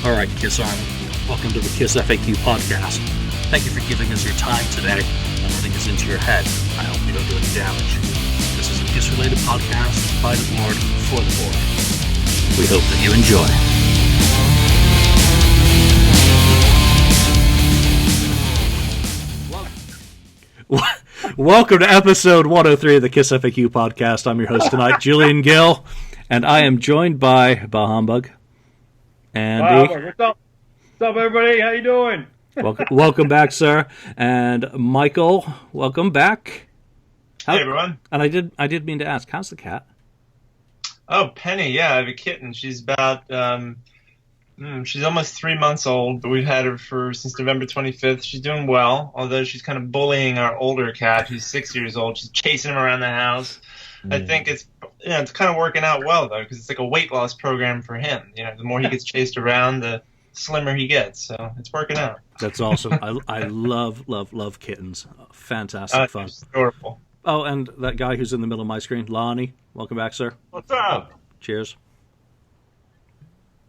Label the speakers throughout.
Speaker 1: All right, Kiss Army, welcome to the KissFAQ podcast. Thank you for giving us your time today and letting us into your head. I hope we don't do any damage. This is a Kiss-related podcast by the board for the board. We hope that you enjoy. Welcome to episode 103 of the KissFAQ podcast. I'm your host tonight, Julian Gill, and I am joined by Bah Humbug. Andy.
Speaker 2: What's up? What's up, everybody? How you doing?
Speaker 1: Welcome back, sir. And Michael, welcome back.
Speaker 3: Hey, everyone.
Speaker 1: And I did mean to ask, how's the cat?
Speaker 3: Oh, Penny, yeah, I have a kitten. She's about, she's almost 3 months old, but we've had her since November 25th. She's doing well, although she's kind of bullying our older cat, who's 6 years old. She's chasing him around the house. I think it's kind of working out well, though, because it's like a weight loss program for him. You know, the more he gets chased around, the slimmer he gets. So it's working out.
Speaker 1: That's awesome. I love kittens. Fantastic fun.
Speaker 3: It's adorable.
Speaker 1: Oh, and that guy who's in the middle of my screen, Lonnie. Welcome back, sir.
Speaker 4: What's up?
Speaker 1: Cheers.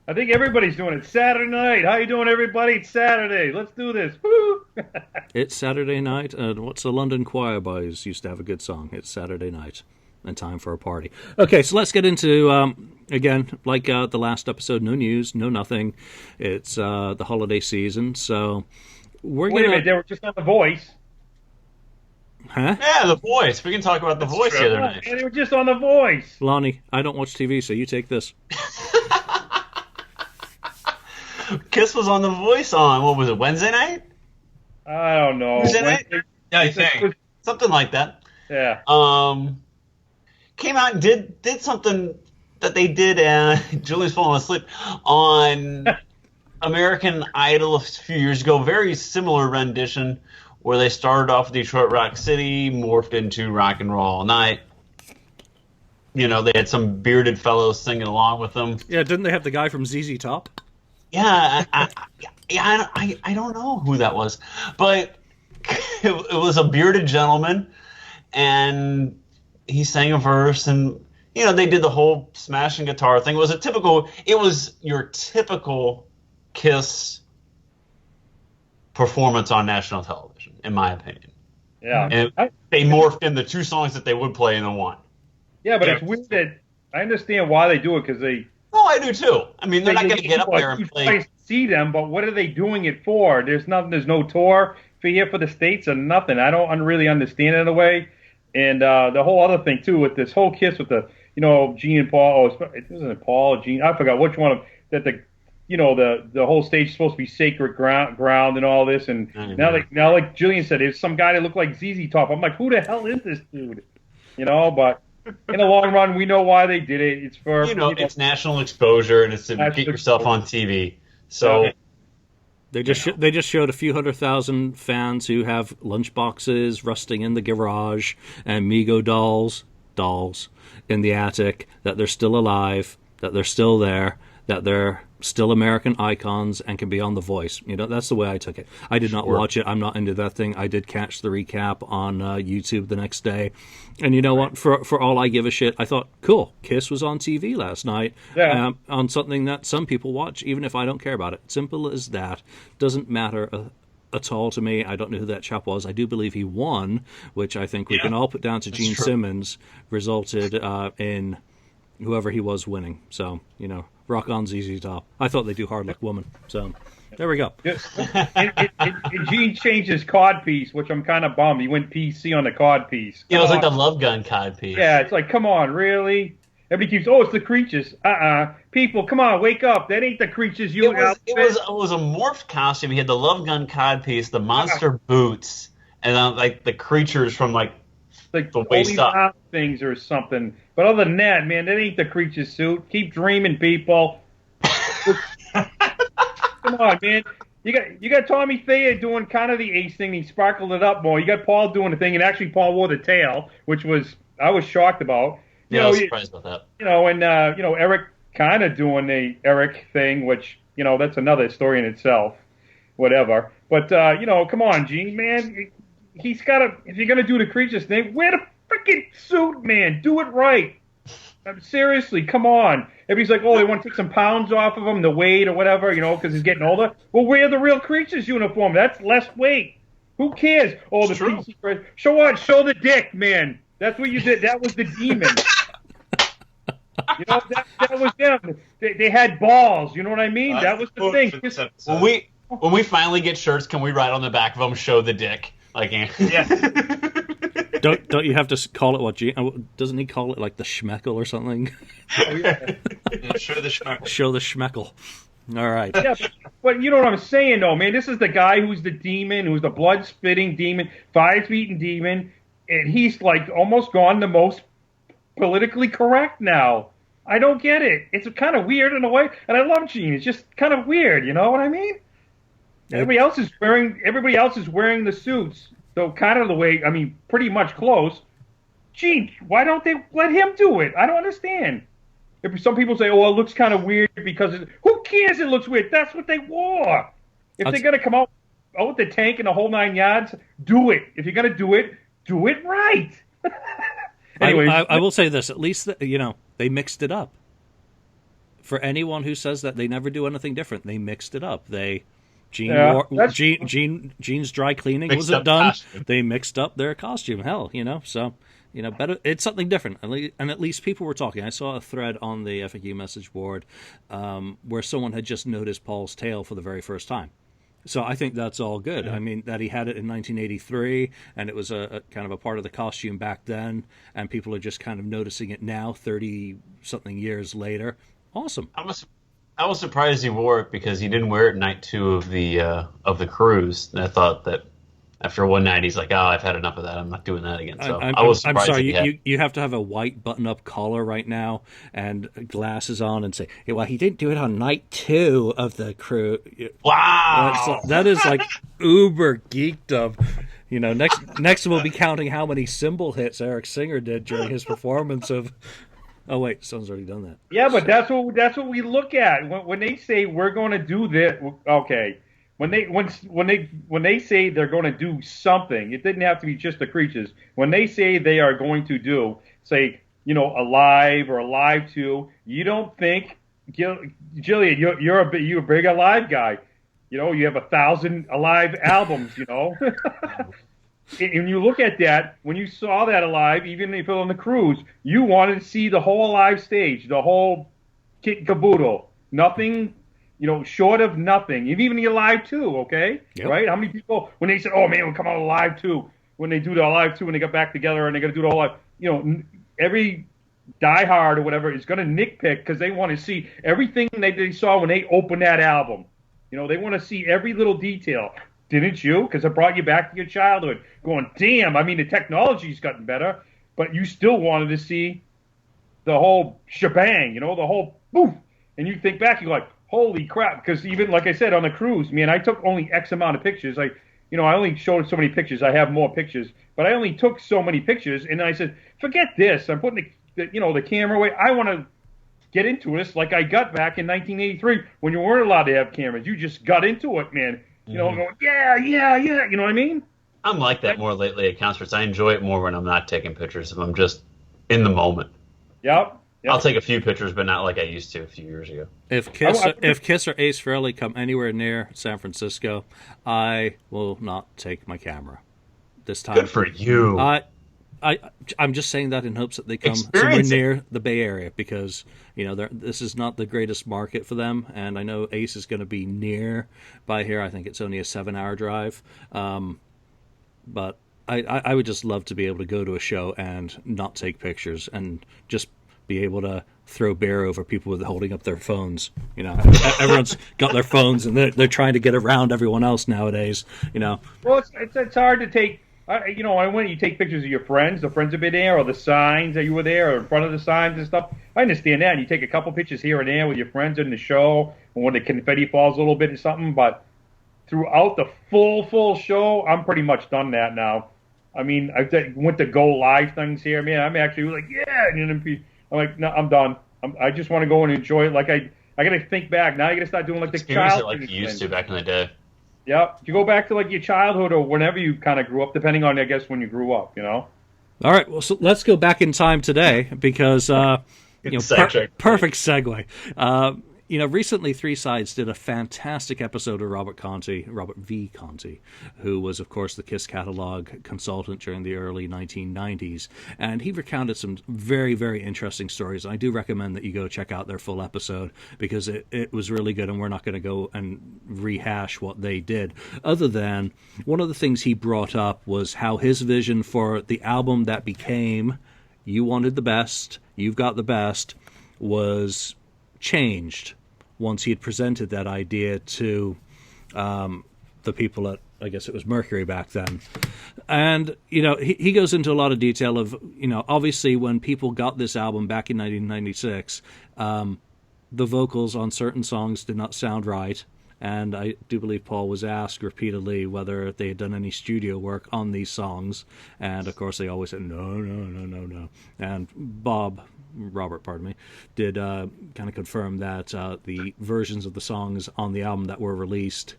Speaker 2: I think everybody's doing it. Saturday night. How you doing, everybody? It's Saturday. Let's do this. Woo!
Speaker 1: It's Saturday night, and what's the London Choir Boys used to have a good song? It's Saturday night. And time for a party. Okay, so let's get into, again, like the last episode, no news, no nothing. It's the holiday season, so we're going to...
Speaker 2: Wait a minute, they were just on The Voice.
Speaker 1: Huh?
Speaker 4: Yeah, The Voice. We can talk about The Voice the other night.
Speaker 2: Yeah, they were just on The Voice.
Speaker 1: Lonnie, I don't watch TV, so you take this.
Speaker 4: Kiss was on The Voice on, what was it, Wednesday night?
Speaker 2: I don't know.
Speaker 4: Wednesday night?
Speaker 3: Yeah, I think.
Speaker 4: Something like that.
Speaker 2: Yeah.
Speaker 4: Came out and did something that they did, Julian's falling asleep, on American Idol a few years ago. Very similar rendition where they started off with Detroit Rock City, morphed into Rock and Roll All Night. You know, they had some bearded fellows singing along with them.
Speaker 1: Yeah, didn't they have the guy from ZZ Top?
Speaker 4: Yeah, I don't know who that was, but it was a bearded gentleman, and he sang a verse, and you know they did the whole smashing guitar thing. It was your typical Kiss performance on national television, in my opinion.
Speaker 2: Yeah.
Speaker 4: And they morphed in the two songs that they would play into one.
Speaker 2: Yeah, but it's weird that I understand why they do it, because they...
Speaker 4: Oh, I do too. I mean, they're not going to get up there and play...
Speaker 2: I see them, but what are they doing it for? There's no tour for here for the States or nothing. I don't really understand it in a way. And the whole other thing, too, with this whole Kiss with the, Gene and Paul, it wasn't Paul, Gene, I forgot which one of that the whole stage is supposed to be sacred ground and all this. And now, like Julian said, there's some guy that looked like ZZ Top. I'm like, who the hell is this dude? But in the long run, we know why they did it. It's for,
Speaker 4: it's national exposure, and it's to get yourself on TV. So...
Speaker 1: They just showed a few 100,000 fans who have lunchboxes rusting in the garage and Mego dolls in the attic, that they're still alive, that they're still there, that they're still American icons and can be on The Voice. That's the way I took it. I did not watch it. I'm not into that thing. I did catch the recap on YouTube the next day. And you know what? For all I give a shit, I thought, cool, Kiss was on TV last night on something that some people watch, even if I don't care about it. Simple as that. Doesn't matter at all to me. I don't know who that chap was. I do believe he won, which I think we can all put down to Gene Simmons, resulted in whoever he was winning. So, rock on ZZ Top. I thought they do Hard Luck Woman. So, there we go.
Speaker 2: And Gene changed his cod piece, which I'm kind of bummed. He went PC on the cod piece.
Speaker 4: It was like the Love Gun cod piece.
Speaker 2: Yeah, it's like, come on, really? Everybody keeps, it's the Creatures. People, come on, wake up. That ain't the Creatures.
Speaker 4: It was a morphed costume. He had the Love Gun cod piece, the monster boots, and then the Creatures from the waist up
Speaker 2: things or something. But other than that, man, that ain't the Creature suit. Keep dreaming, people. Come on, man. You got Tommy Thayer doing kind of the Ace thing. He sparkled it up more. You got Paul doing the thing, and actually Paul wore the tail, which I was shocked about.
Speaker 4: I was surprised about that.
Speaker 2: And Eric kind of doing the Eric thing, which that's another story in itself. Whatever. But come on, Gene, man. He's got to. If you're gonna do the Creatures thing, wear the freaking suit, man. Do it right. Seriously, come on. If he's like, oh, they want to take some pounds off of him, the weight or whatever, because he's getting older. Well, wear the real creature's uniform. That's less weight. Who cares? Oh, the PC. Show what? Show the dick, man. That's what you did. That was the demon. That was them. They had balls. You know what I mean? That was the thing.
Speaker 4: When we finally get shirts, can we write on the back of them, show the dick? Like,
Speaker 2: yeah.
Speaker 1: Don't you have to call it what? Doesn't he call it like the schmeckle or something?
Speaker 3: Show the schmeckle.
Speaker 1: Show the schmeckle. All right.
Speaker 2: Yeah, but you know what I'm saying, though, man. This is the guy who's the demon, who's the blood-spitting demon, 5 feet in demon, and he's like almost gone the most politically correct now. I don't get it. It's kind of weird in a way, and I love Gene. It's just kind of weird. You know what I mean? Everybody else is wearing the suits. So kind of the way, I mean, pretty much close. Gee, why don't they let him do it? I don't understand. If some people say, oh, it looks kind of weird because who cares it looks weird? That's what they wore. If they're going to come out with the tank and the whole 9 yards, do it. If you're going to do it right. Anyways.
Speaker 1: I will say this. At least, they mixed it up. For anyone who says that they never do anything different, they mixed it up. Gene's dry cleaning wasn't done. Costume. They mixed up their costume. Hell, so better. It's something different. And at least people were talking. I saw a thread on the FAQ message board where someone had just noticed Paul's tail for the very first time. So I think that's all good. Yeah. I mean, that he had it in 1983, and it was a kind of a part of the costume back then, and people are just kind of noticing it now, 30-something years later. Awesome.
Speaker 4: I was surprised he wore it because he didn't wear it night 2 of the cruise. And I thought that after one night, he's like, "Oh, I've had enough of that. I'm not doing that again." So I was surprised.
Speaker 1: I'm sorry, you have to have a white button-up collar right now and glasses on and say, hey, "Well, he didn't do it on night 2 of the cruise."
Speaker 4: Wow,
Speaker 1: that is like uber geekdom. Next we'll be counting how many cymbal hits Eric Singer did during his performance of. Oh wait, someone's already done that.
Speaker 2: Yeah, but that's what we look at when they say we're going to do this. Okay, when they say they're going to do something, it didn't have to be just the creatures. When they say they are going to do, say, Alive or Alive 2, you don't think, Julian, you're a big Alive guy. You have 1,000 Alive albums. And you look at that, when you saw that Alive, even if it was on the cruise, you wanted to see the whole Alive stage, the whole kit and caboodle. Nothing, short of nothing. Even the Alive 2, okay? Yep. Right? How many people, when they said, oh, man, we'll come out Alive 2, when they do the Alive 2 and they get back together and they're going to do the whole live, every diehard or whatever is going to nitpick because they want to see everything they saw when they opened that album. They want to see every little detail. Didn't you? Because it brought you back to your childhood. Going, damn, I mean, the technology's gotten better, but you still wanted to see the whole shebang, the whole poof. And you think back, you're like, holy crap. Because even, like I said, on the cruise, man, I took only X amount of pictures. I only showed so many pictures. I have more pictures. But I only took so many pictures. And I said, forget this. I'm putting the camera away. I want to get into this like I got back in 1983 when you weren't allowed to have cameras. You just got into it, man. Going, yeah. You know what I mean?
Speaker 4: I'm like that more lately at concerts. I enjoy it more when I'm not taking pictures, if I'm just in the moment.
Speaker 2: Yep.
Speaker 4: I'll take a few pictures, but not like I used to a few years ago.
Speaker 1: If Kiss or Ace Frehley come anywhere near San Francisco, I will not take my camera this time.
Speaker 4: Good for you.
Speaker 1: I'm just saying that in hopes that they come somewhere near the Bay Area because, this is not the greatest market for them. And I know Ace is going to be near by here. I think it's only a 7-hour drive. But I would just love to be able to go to a show and not take pictures and just be able to throw beer over people with holding up their phones. Everyone's got their phones and they're trying to get around everyone else nowadays.
Speaker 2: Well, it's hard to take. When you take pictures of your friends, the friends have been there, or the signs that you were there, or in front of the signs and stuff. I understand that. And you take a couple pictures here and there with your friends in the show, and when the confetti falls a little bit or something. But throughout the full show, I'm pretty much done that now. I mean, I went to go live things here, man. I'm actually like, yeah. And I'm like, no, I'm done. I just want to go and enjoy it. Like I got to think back. Now you got to start doing like the
Speaker 4: child it like you used to back in the day.
Speaker 2: Yeah, you go back to like your childhood or whenever you kind of grew up, depending on, I guess, when you grew up,
Speaker 1: All right, well, so let's go back in time today because
Speaker 4: Sidetrack.
Speaker 1: Perfect segue. Recently Three Sides did a fantastic episode of Robert V. Conti, who was, of course, the Kiss catalog consultant during the early 1990s. And he recounted some very, very interesting stories. And I do recommend that you go check out their full episode because it was really good, and we're not going to go and rehash what they did. Other than, one of the things he brought up was how his vision for the album that became You Wanted the Best, You've Got the Best, was changed once he had presented that idea to the people at, I guess it was Mercury back then. And, he goes into a lot of detail of, obviously when people got this album back in 1996, the vocals on certain songs did not sound right. And I do believe Paul was asked repeatedly whether they had done any studio work on these songs. And, of course, they always said, no. And Robert, did kind of confirm that the versions of the songs on the album that were released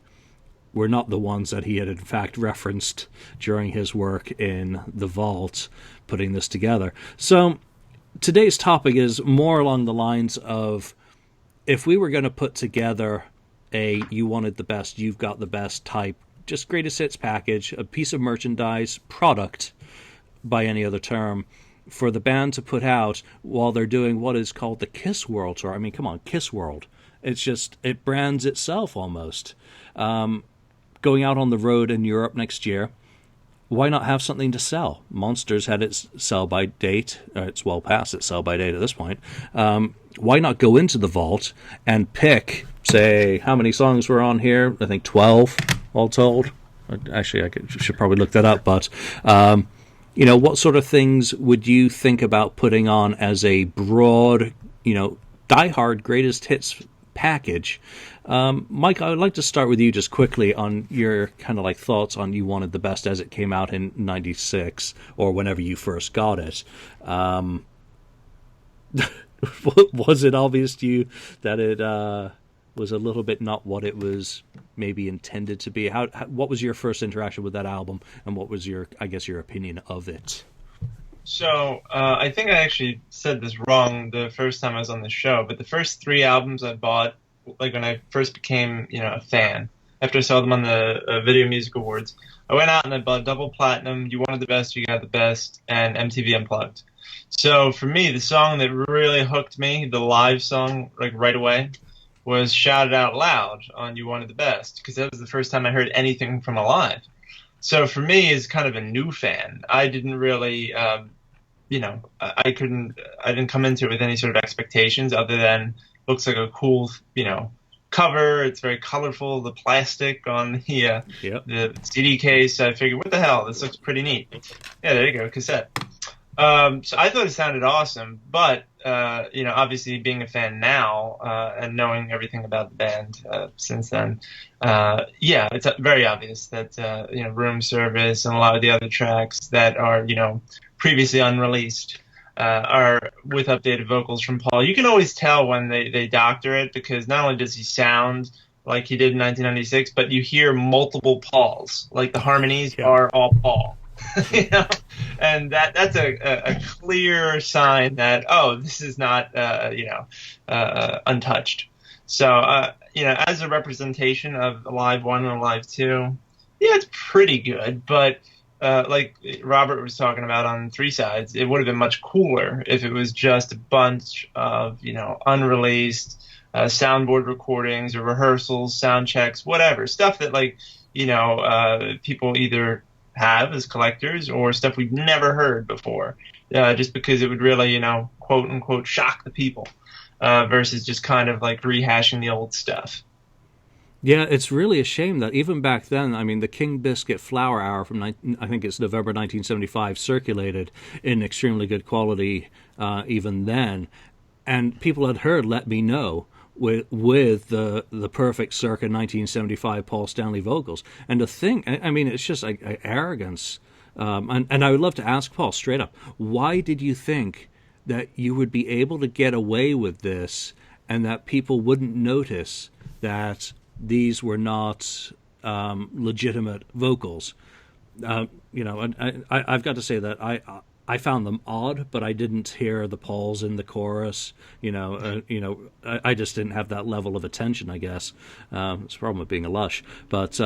Speaker 1: were not the ones that he had in fact referenced during his work in the vault putting this together. So today's topic is more along the lines of, if we were going to put together a You Wanted the Best, You've Got the Best type, just greatest hits package, a piece of merchandise, product by any other term, for the band to put out while they're doing what is called the Kiss World Tour. I mean, come on, Kiss World. It brands itself almost. Going out on the road in Europe next year, why not have something to sell? Monsters had its sell-by date. It's well past its sell-by date at this point. Why not go into the vault and pick, say, how many songs were on here? I think 12, all told. Actually, should probably look that up, but... what sort of things would you think about putting on as a broad, diehard greatest hits package? Mike, I would like to start with you just quickly on your kind of like thoughts on You Wanted the Best as it came out in 96 or whenever you first got it. Was it obvious to you that it was a little bit not what it was maybe intended to be? What was your first interaction with that album, and what was your opinion of it?
Speaker 3: So I think I actually said this wrong the first time I was on the show, but the first 3 albums I bought, like when I first became, a fan, after I saw them on the Video Music Awards, I went out and I bought Double Platinum, You Wanted the Best, You Got the Best, and MTV Unplugged. So for me, the song that really hooked me, the live song, like right away, was Shouted Out Loud on You Wanted the Best, because that was the first time I heard anything from Alive. So for me, as kind of a new fan, I didn't really, I didn't come into it with any sort of expectations other than looks like a cool, cover. It's very colorful, the plastic on the CD case. I figured, what the hell, this looks pretty neat. Yeah, there you go, cassette. So I thought it sounded awesome, but obviously being a fan now and knowing everything about the band since then, it's very obvious that Room Service and a lot of the other tracks that are previously unreleased are with updated vocals from Paul. You can always tell when they doctor it, because not only does he sound like he did in 1996, but you hear multiple Pauls. Like the harmonies are all Paul. And that's a clear sign that, this is not untouched. So as a representation of Alive 1 and Alive 2, it's pretty good, but like Robert was talking about on Three Sides, it would have been much cooler if it was just a bunch of unreleased soundboard recordings or rehearsals, sound checks, whatever stuff that people either have as collectors or stuff we've never heard before, just because it would really, quote unquote, shock the people, versus just kind of like rehashing the old stuff.
Speaker 1: Yeah, it's really a shame that even back then, I mean, the King Biscuit Flower Hour from, I think it's November 1975, circulated in extremely good quality even then, and people had heard Let Me Know with the perfect circa 1975 Paul Stanley vocals. And to think, I mean, it's just like arrogance. And I would love to ask Paul straight up, why did you think that you would be able to get away with this and that people wouldn't notice that these were not legitimate vocals? And I've got to say that I found them odd, but I didn't hear the Pauls in the chorus. I just didn't have that level of attention, I guess. It's a problem with being a lush. But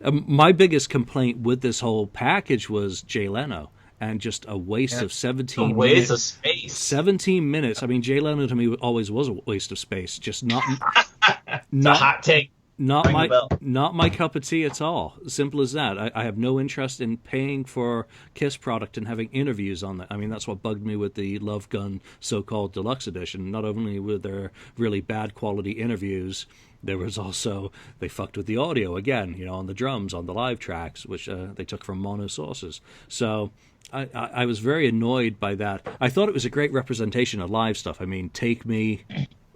Speaker 1: my biggest complaint with this whole package was Jay Leno. And just a waste of 17 minutes.
Speaker 4: Of space.
Speaker 1: 17 minutes. I mean, Jay Leno to me always was a waste of space. Just not
Speaker 4: a hot take.
Speaker 1: Not my cup of tea at all. Simple as that. I have no interest in paying for Kiss product and having interviews on that. I mean, that's what bugged me with the Love Gun so-called deluxe edition. Not only were there really bad quality interviews, there was also, they fucked with the audio again, on the drums, on the live tracks, which they took from mono sources. So I was very annoyed by that. I thought it was a great representation of live stuff. I mean, Take Me,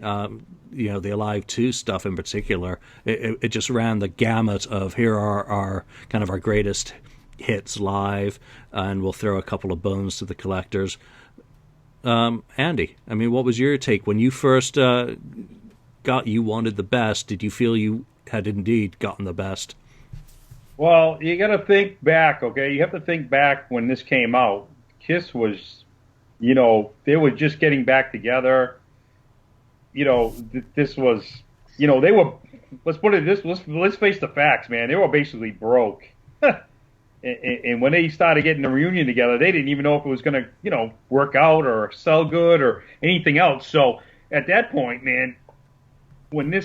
Speaker 1: the Alive 2 stuff in particular, it just ran the gamut of here are our kind of our greatest hits live, and we'll throw a couple of bones to the collectors. Andy, I mean, what was your take when you first got You Wanted the Best? Did you feel you had indeed gotten the best?
Speaker 2: Well, you got to think back, okay? You have to think back when this came out. Kiss was, they were just getting back together. This was, they were, let's put it this, let's face the facts, man. They were basically broke. and when they started getting the reunion together, they didn't even know if it was going to, work out or sell good or anything else. So at that point, man, when they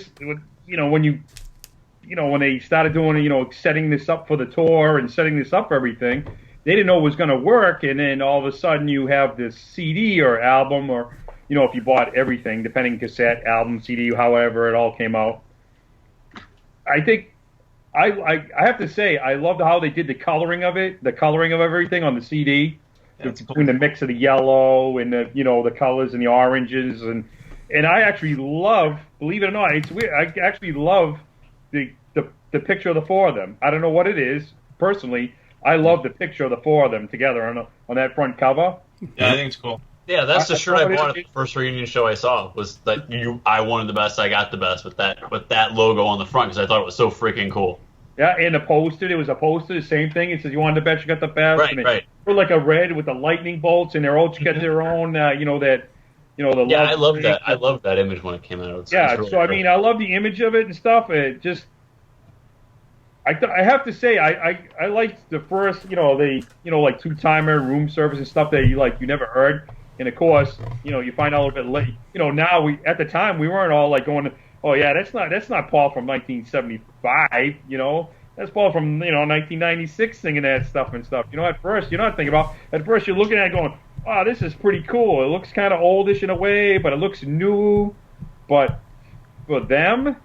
Speaker 2: started doing, setting this up for the tour and setting this up for everything, they didn't know it was going to work. And then all of a sudden you have this CD or album or, if you bought everything, depending cassette, album, CD, however it all came out. I think I have to say I loved how they did the coloring of everything on the CD, between the mix of the yellow and the the colors and the oranges and I actually love, believe it or not, it's weird. I actually love the picture of the four of them. I don't know what it is personally. I love the picture of the four of them together on that front cover.
Speaker 3: Yeah, I think it's cool.
Speaker 4: Yeah, that's the shirt I bought at the first reunion show I saw. Was that I wanted the best, I got the best with that logo on the front because I thought it was so freaking cool.
Speaker 2: Yeah, and the poster, there was a poster, the same thing. It says you wanted the best, you got the best.
Speaker 4: Right.
Speaker 2: For like a red with the lightning bolts, and they're all got their own, the
Speaker 4: yeah, I love that. I love that image when it came out. It's really
Speaker 2: so I mean, I love the image of it and stuff. It just, I have to say, I liked the first, like two-timer room service and stuff that you never heard. And of course, you find out a little bit late. Now at the time we weren't all like going, oh yeah, that's not Paul from 1975. That's Paul from 1996 singing that stuff and stuff. At first you're not thinking about. At first you're looking at it going, wow, this is pretty cool. It looks kind of oldish in a way, but it looks new. But for them,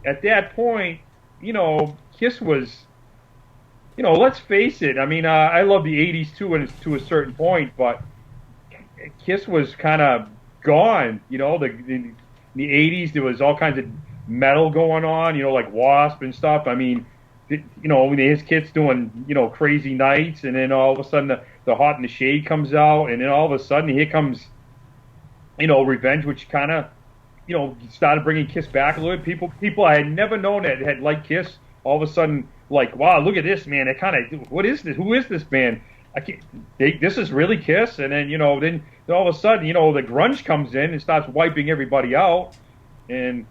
Speaker 2: at that point, Kiss was, let's face it. I mean, I love the 80s too, and to a certain point, but Kiss was kind of gone. In the 80s, there was all kinds of metal going on, like Wasp and stuff. I mean, his kids doing, Crazy Nights, and then all of a sudden the Hot in the Shade comes out, and then all of a sudden here comes, Revenge, which kind of, started bringing Kiss back a little bit. People I had never known that had liked Kiss, all of a sudden, like, wow, look at this, man. It kind of, what is this? Who is this band? This is really Kiss, and then then all of a sudden the grunge comes in and starts wiping everybody out, and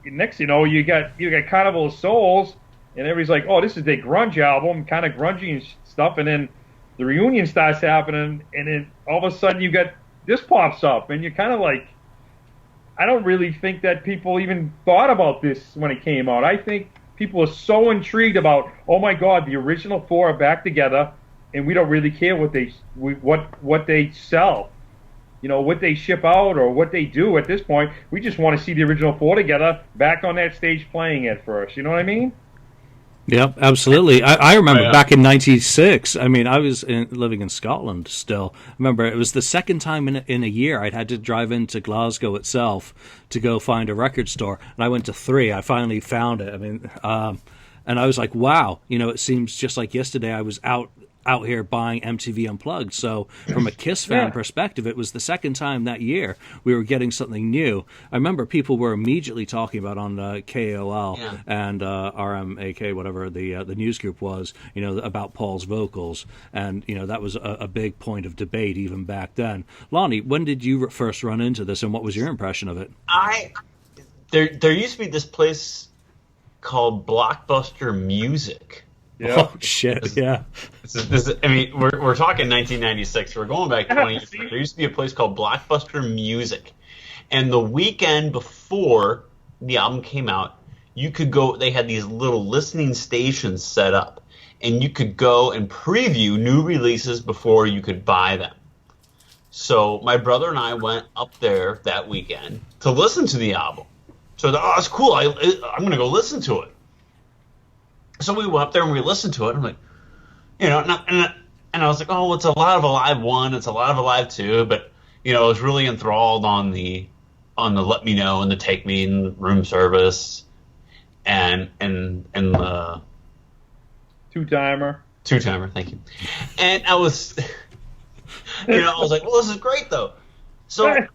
Speaker 2: next you got Carnival of Souls, and everybody's like, oh, this is their grunge album, kind of grungy and stuff, and then the reunion starts happening, and then all of a sudden you got this pops up, and you're kind of like, I don't really think that people even thought about this when it came out. I think people are so intrigued about, oh my God, the original four are back together. And we don't really care what they sell, what they ship out or what they do at this point. We just want to see the original four together back on that stage playing at first. You know what I mean?
Speaker 1: Yep, absolutely. I remember back in '96. I mean, I was living in Scotland still. I remember it was the second time in a year I'd had to drive into Glasgow itself to go find a record store, and I went to 3. I finally found it. I mean, and I was like, wow. It seems just like yesterday I was out out here buying MTV Unplugged. So from a Kiss fan perspective, it was the second time that year we were getting something new. I remember people were immediately talking about on KOL and RMAK, whatever the news group was, about Paul's vocals. And, that was a big point of debate even back then. Lonnie, when did you first run into this, and what was your impression of it?
Speaker 4: There used to be this place called Blockbuster Music.
Speaker 2: Yeah.
Speaker 1: Oh, shit, yeah.
Speaker 4: We're talking 1996. We're going back 20 years. There used to be a place called Blockbuster Music. And the weekend before the album came out, you could go, they had these little listening stations set up. And you could go and preview new releases before you could buy them. So my brother and I went up there that weekend to listen to the album. So it's cool. I'm going to go listen to it. So we went up there and we listened to it. I'm like, and I was like, oh, it's a lot of Alive 1, it's a lot of Alive 2, but I was really enthralled on the Let Me Know and the Take Me and Room Service and the
Speaker 2: two-timer,
Speaker 4: thank you. And I was, I was like, well, this is great though. So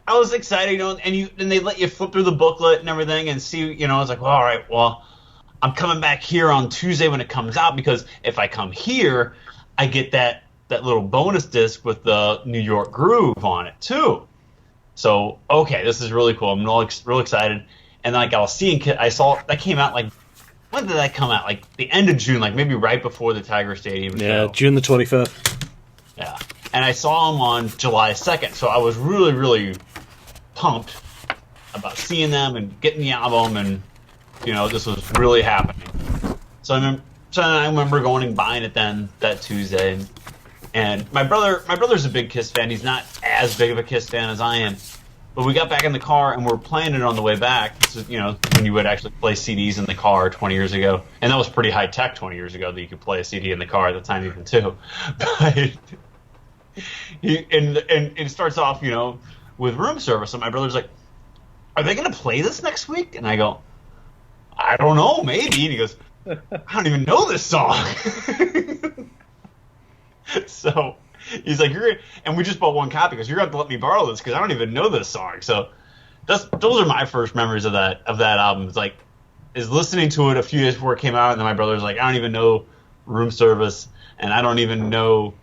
Speaker 4: I was excited, and they let you flip through the booklet and everything and see, I was like, well, all right, well, I'm coming back here on Tuesday when it comes out, because if I come here, I get that little bonus disc with the New York Groove on it too. So, okay, this is really cool. I'm real excited. And I was seeing, I saw that came out when did that come out? Like the end of June, like maybe right before the Tiger Stadium show.
Speaker 1: Yeah, June the 25th.
Speaker 4: Yeah. And I saw them on July 2nd, so I was really, really pumped about seeing them and getting the album, and this was really happening. So I remember going and buying it then that Tuesday. And my brother's a big Kiss fan. He's not as big of a Kiss fan as I am. But we got back in the car and we're playing it on the way back. This is, when you would actually play CDs in the car 20 years ago. And that was pretty high tech 20 years ago that you could play a CD in the car at the time even too. But and it starts off, with Room Service. And my brother's like, are they going to play this next week? And I go, I don't know, maybe. And he goes, I don't even know this song. So he's like, and we just bought one copy because you're going to have to let me borrow this because I don't even know this song. So those are my first memories of that album. It's like, is listening to it a few days before it came out, and then my brother's like, I don't even know Room Service, and I don't even know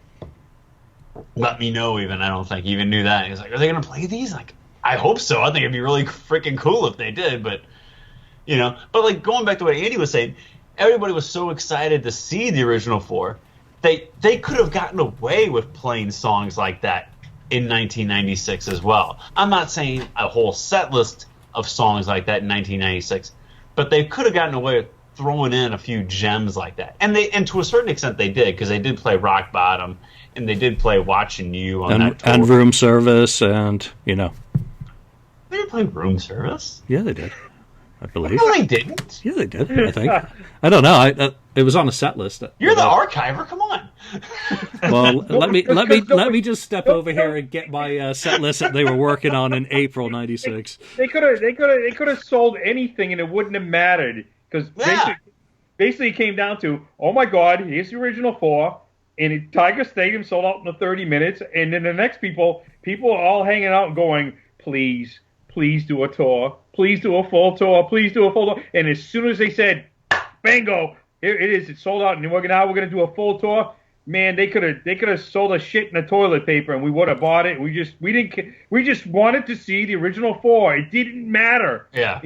Speaker 4: Let Me Know even. I don't think he even knew that. And he's like, are they going to play these? Like, I hope so. I think it'd be really freaking cool if they did, but but like going back to what Andy was saying, everybody was so excited to see the original four. They could have gotten away with playing songs like that in 1996 as well. I'm not saying a whole set list of songs like that in 1996, but they could have gotten away with throwing in a few gems like that. And to a certain extent they did, because they did play Rock Bottom and they did play Watching You on that tour.
Speaker 1: And Room Service, and
Speaker 4: They didn't play Room Service?
Speaker 1: Yeah, they did. I believe.
Speaker 4: No, they didn't.
Speaker 1: Yeah, they did. I think. I don't know. It was on a set list.
Speaker 4: You're the archiver. Come on.
Speaker 1: Well, let me just step over here and get my set list that they were working on in April '96.
Speaker 2: They could have sold anything and it wouldn't have mattered, because basically it came down to, oh my God, here's the original four, and Tiger Stadium sold out in the 30 minutes, and then the next people are all hanging out and going, please do a tour. Please do a full tour. Please do a full tour. And as soon as they said, bango, here it is. It's sold out. And we're gonna do a full tour. Man, they could have sold us shit in the toilet paper, and we would have bought it. We just wanted to see the original four. It didn't matter.
Speaker 4: Yeah.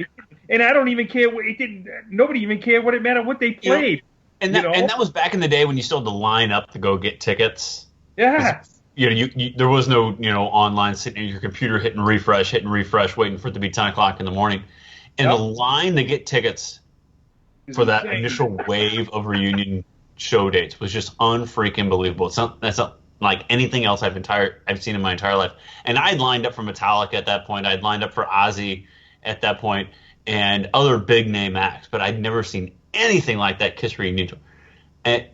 Speaker 2: And I don't even care what it didn't. Nobody even cared what it mattered what they played.
Speaker 4: And that was back in the day when you still had to line up to go get tickets.
Speaker 2: Yeah.
Speaker 4: There was no, online sitting at your computer hitting refresh, waiting for it to be 10 o'clock in the morning. And the line to get tickets for that initial wave of reunion show dates was just unfreaking believable. That's not like anything else I've seen in my entire life. And I'd lined up for Metallica at that point. I'd lined up for Ozzy at that point and other big name acts, but I'd never seen anything like that Kiss reunion tour. And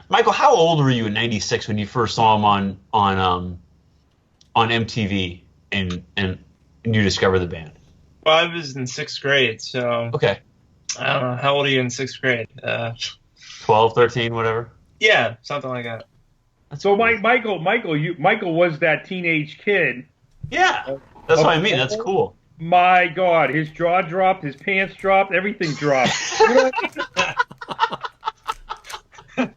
Speaker 4: Michael, how old were you in '96 when you first saw him on MTV and you discovered the band?
Speaker 3: Well, I was in 6th grade, so
Speaker 4: okay.
Speaker 3: I don't know. How old are you in 6th grade?
Speaker 4: 12, 13, whatever.
Speaker 3: Yeah, something like that.
Speaker 2: So Michael was that teenage kid.
Speaker 4: Yeah, that's what I mean. That's cool.
Speaker 2: My God, his jaw dropped, his pants dropped, everything dropped. You know what I mean?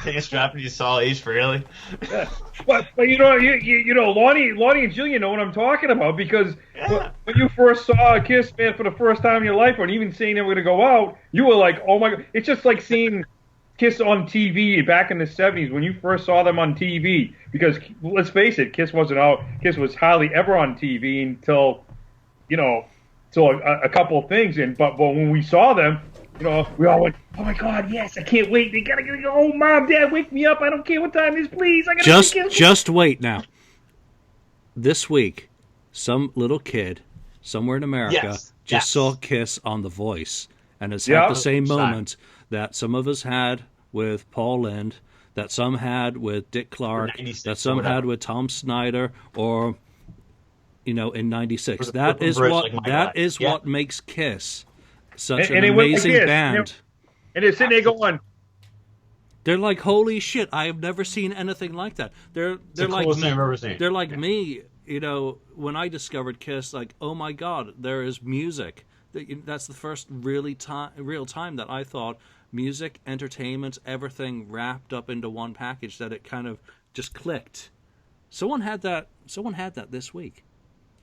Speaker 4: Biggest drop you saw Ace Frehley.
Speaker 2: Yeah. But you know Lonnie and Julian know what I'm talking about, because when you first saw a Kiss fan for the first time in your life, or even saying they were going to go out, you were like, oh my God. It's just like seeing Kiss on TV back in the 70s when you first saw them on TV. Because let's face it, Kiss wasn't out. Kiss was hardly ever on TV until a couple of things. But when we saw them, we all went, oh my God, yes, I can't wait. They gotta go. Oh, Mom, Dad, wake me up. I don't care what time it is, please. I gotta
Speaker 1: just wait now. This week, some little kid somewhere in America saw Kiss on The Voice, and has had the same moment that some of us had with Paul Lynde, that some had with Dick Clark, that some had with Tom Snyder, or in '96. That is what makes Kiss such an amazing band.
Speaker 2: And they're sitting there going,
Speaker 1: they're like, holy shit, I have never seen anything like that. They're like
Speaker 4: coolest thing I've ever seen.
Speaker 1: They're like me, when I discovered Kiss, like, oh my God, there is music. That's the first real time that I thought music, entertainment, everything wrapped up into one package, that it kind of just clicked. Someone had that this week.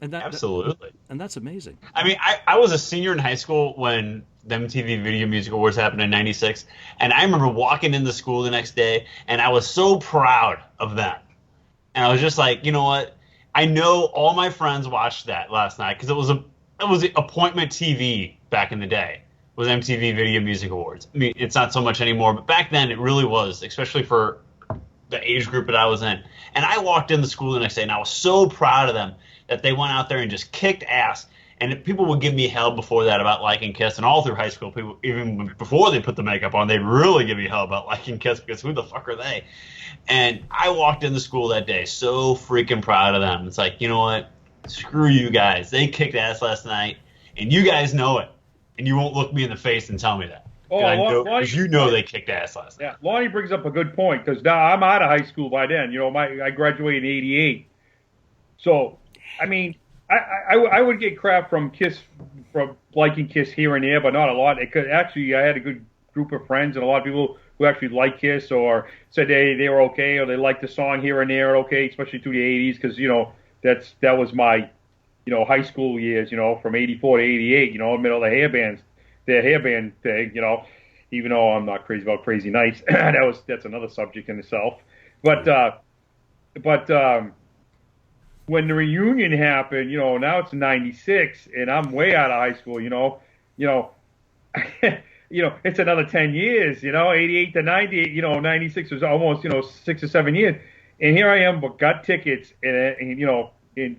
Speaker 1: And
Speaker 4: Absolutely.
Speaker 1: And that's amazing.
Speaker 4: I mean, I was a senior in high school when the MTV Video Music Awards happened in '96, and I remember walking into school the next day, and I was so proud of them. And I was just like, you know what? I know all my friends watched that last night, because it was appointment TV back in the day. It was MTV Video Music Awards. I mean, it's not so much anymore, but back then it really was, especially for the age group that I was in. And I walked into school the next day, and I was so proud of them that they went out there and just kicked ass. And people would give me hell before that about liking Kiss, and all through high school, people, even before they put the makeup on, they'd really give me hell about liking Kiss, because who the fuck are they? And I walked into school that day so freaking proud of them. It's like, you know what? Screw you guys. They kicked ass last night, and you guys know it. And you won't look me in the face and tell me that. Because you know they kicked ass last night.
Speaker 2: Yeah, Lonnie brings up a good point, because now I'm out of high school by then. I graduated in '88. So, I mean, I would get crap from Kiss, from liking Kiss here and there, but not a lot. Actually, I had a good group of friends and a lot of people who actually liked Kiss, or said they were okay, or they liked the song here and there, okay, especially through the '80s, because that was my high school years, from '84 to '88, middle of the hairband thing, even though I'm not crazy about Crazy Nights. That's another subject in itself. But when the reunion happened, now it's '96, and I'm way out of high school, it's another 10 years, 88 to 98, 96 was almost, 6 or 7 years. And here I am, but got tickets, and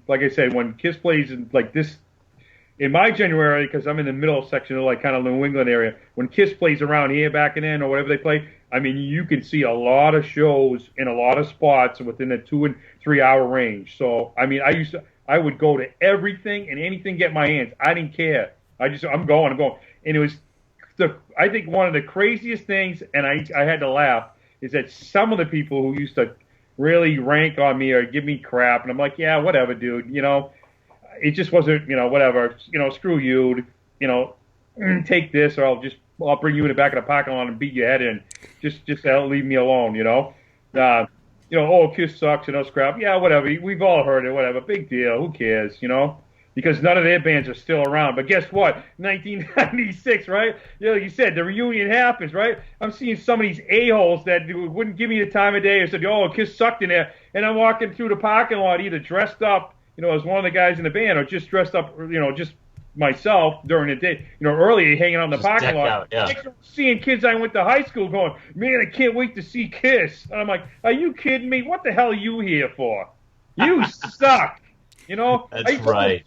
Speaker 2: like I said, when Kiss plays in like this, in my January, because I'm in the middle section of like kind of New England area, when Kiss plays around here back and then, or whatever they play, I mean, you can see a lot of shows in a lot of spots within a 2 and 3 hour range. So, I mean, I would go to everything and anything get my hands. I didn't care. I'm going. And it was, I think one of the craziest things, and I had to laugh, is that some of the people who used to really rank on me or give me crap, and I'm like, yeah, whatever, dude, it just wasn't, whatever, screw you, take this, or I'll bring you in the back of the parking lot and beat your head in. Just leave me alone, oh, Kiss sucks and us crap. Yeah, whatever. We've all heard it, whatever. Big deal. Who cares, Because none of their bands are still around. But guess what? 1996, right? You said the reunion happens, right? I'm seeing some of these a-holes that wouldn't give me the time of day or said, oh, Kiss sucked in there. And I'm walking through the parking lot either dressed up, as one of the guys in the band, or just dressed up, just myself during the day, early hanging out in the parking lot. Seeing kids I went to high school going, man, I can't wait to see Kiss. And I'm like, are you kidding me? What the hell are you here for? You suck.
Speaker 4: That's right.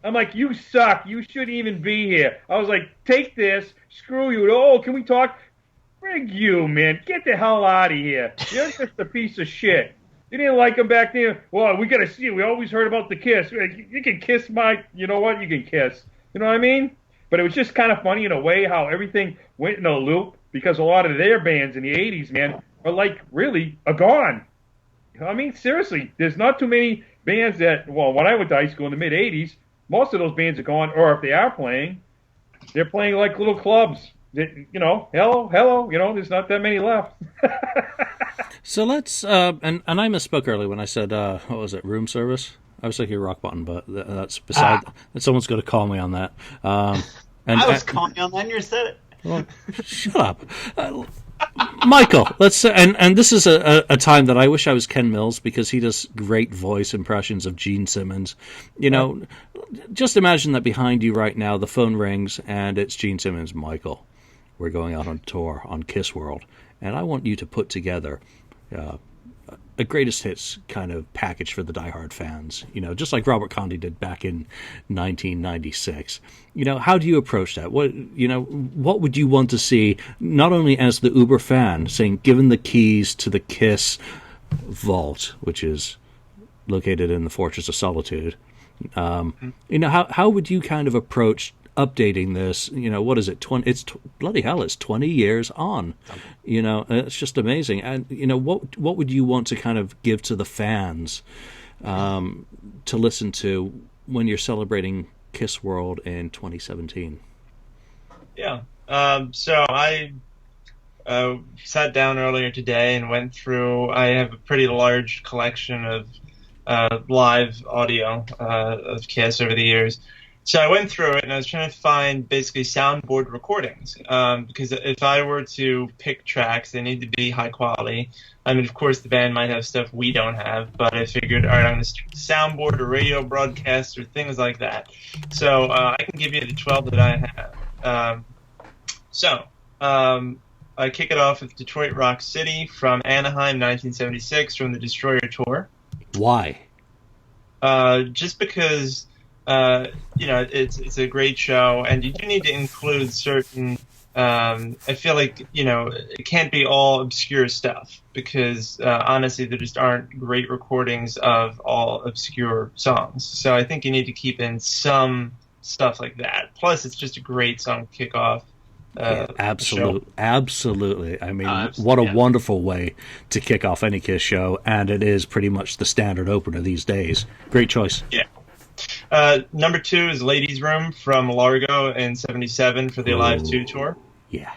Speaker 2: I'm like, you suck. You shouldn't even be here. I was like, take this. Screw you. Oh, can we talk? Frig you, man. Get the hell out of here. You're just a piece of shit. You didn't like him back then. Well, we got to see it. We always heard about the Kiss. You can kiss my, you know what? You can kiss. You know what I mean? But it was just kind of funny in a way how everything went in a loop. because a lot of their bands in the 80s, man, are like really are gone. I mean, seriously, there's not too many bands that, well, when I went to high school in the mid 80s, most of those bands are gone, or if they are playing, they're playing like little clubs. Hello, there's not that many left.
Speaker 1: So let's, and I misspoke earlier when I said, what was it, room service? I was thinking rock button, but that's beside, someone's going to call me on that.
Speaker 4: I was calling you on that and you said it.
Speaker 1: Well, shut up. Michael, let's and this is a time that I wish I was Ken Mills, because he does great voice impressions of Gene Simmons. Just imagine that behind you right now, the phone rings and it's Gene Simmons. Michael, we're going out on tour on Kiss World, and I want you to put together a greatest hits kind of package for the diehard fans, just like Robert Condy did back in 1996. How do you approach that? What would you want to see, not only as the Uber fan, saying, given the keys to the Kiss vault, which is located in the Fortress of Solitude, how would you kind of approach updating this? What is it? Bloody hell! It's 20 years on. It's just amazing. And what would you want to kind of give to the fans to listen to when you're celebrating Kiss World in 2017?
Speaker 3: Yeah. So I sat down earlier today and went through. I have a pretty large collection of live audio of Kiss over the years. So I went through it, and I was trying to find basically soundboard recordings, because if I were to pick tracks, they need to be high quality. I mean, of course, the band might have stuff we don't have, but I figured, all right, I'm going to soundboard or radio broadcast or things like that. So I can give you the 12 that I have. I kick it off with Detroit Rock City from Anaheim, 1976, from the Destroyer Tour.
Speaker 1: Why?
Speaker 3: Just because... it's a great show, and you do need to include certain. I feel like it can't be all obscure stuff, because honestly, there just aren't great recordings of all obscure songs. So I think you need to keep in some stuff like that. Plus, it's just a great song to kick off.
Speaker 1: Absolutely. I mean, what a wonderful way to kick off any Kiss show, and it is pretty much the standard opener these days. Great choice.
Speaker 3: Yeah. Number 2 is Ladies Room from Largo in 77 for the Alive 2 tour.
Speaker 1: Yeah.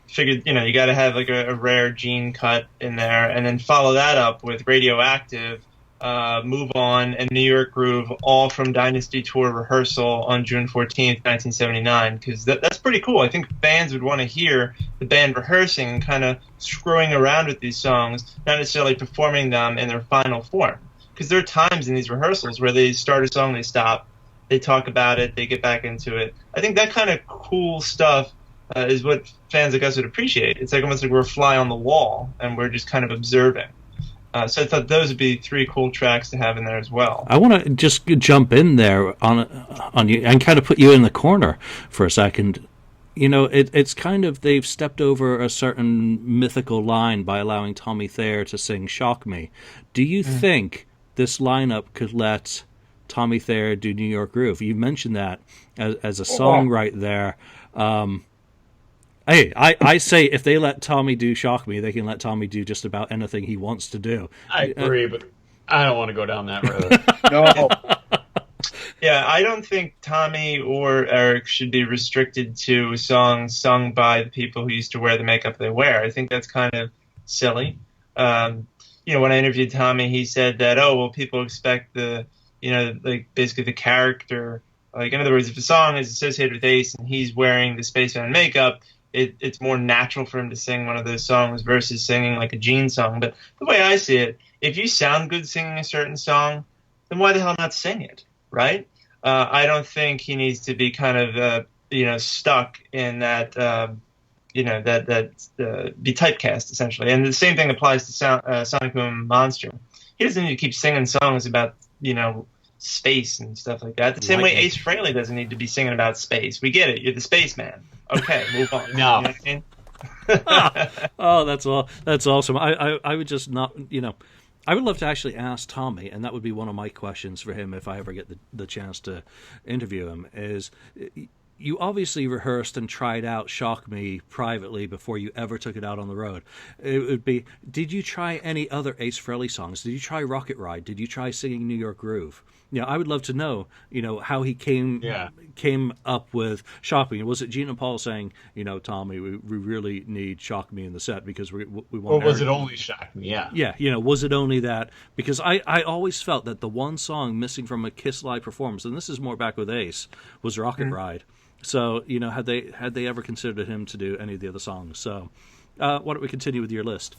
Speaker 3: Figured, you got to have like a rare Gene cut in there, and then follow that up with Radioactive, Move On, and New York Groove, all from Dynasty Tour rehearsal on June 14th, 1979, because that's pretty cool. I think fans would want to hear the band rehearsing and kind of screwing around with these songs, not necessarily performing them in their final form. Because there are times in these rehearsals where they start a song, they stop, they talk about it, they get back into it. I think that kind of cool stuff is what fans like us would appreciate. It's like almost like we're a fly on the wall, and we're just kind of observing. So I thought those would be 3 cool tracks to have in there as well.
Speaker 1: I want to just jump in there on you and kind of put you in the corner for a second. It's kind of, they've stepped over a certain mythical line by allowing Tommy Thayer to sing Shock Me. Do you think this lineup could let Tommy Thayer do New York Groove? You mentioned that as a song right there. Hey, I say if they let Tommy do Shock Me, they can let Tommy do just about anything he wants to do.
Speaker 4: I agree, but I don't want to go down that road.
Speaker 2: No.
Speaker 3: Yeah, I don't think Tommy or Eric should be restricted to songs sung by the people who used to wear the makeup they wear. I think that's kind of silly. When I interviewed Tommy, he said that, people expect basically the character. Like, in other words, if a song is associated with Ace and he's wearing the Spaceman makeup, it's more natural for him to sing one of those songs versus singing like a Gene song. But the way I see it, if you sound good singing a certain song, then why the hell not sing it, right? I don't think he needs to be kind of, stuck in that, be typecast, essentially. And the same thing applies to Sonic Boom Monster. He doesn't need to keep singing songs about, space and stuff like that. The same way Ace Frehley doesn't need to be singing about space. We get it. You're the spaceman. Okay, move on.
Speaker 4: No.
Speaker 3: You know what I mean?
Speaker 1: Oh, that's awesome. I would just not, I would love to actually ask Tommy, and that would be one of my questions for him if I ever get the chance to interview him, is you obviously rehearsed and tried out Shock Me privately before you ever took it out on the road. It would be, did you try any other Ace Frehley songs? Did you try Rocket Ride? Did you try singing New York Groove? I would love to know, how he came up with Shock Me. Was it Gene and Paul saying, Tommy, we really need Shock Me in the set because we want...
Speaker 4: Or was it only Shock Me? Yeah.
Speaker 1: Yeah, was it only that? Because I always felt that the one song missing from a Kiss live performance, and this is more back with Ace, was Rocket Ride. So, had they ever considered him to do any of the other songs? So, why don't we continue with your list?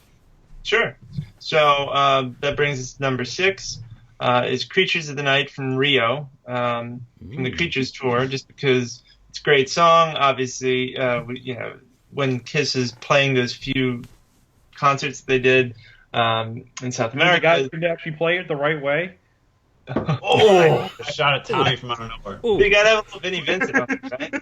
Speaker 3: Sure. So that brings us to number 6. Is Creatures of the Night from Rio, from the Creatures tour, just because it's a great song. Obviously, when Kiss is playing those few concerts they did in South America.
Speaker 2: The guys could actually play it the right way.
Speaker 4: Oh, a shot at Tommy from out of nowhere.
Speaker 3: They got to have a little Vinnie Vincent on it, right?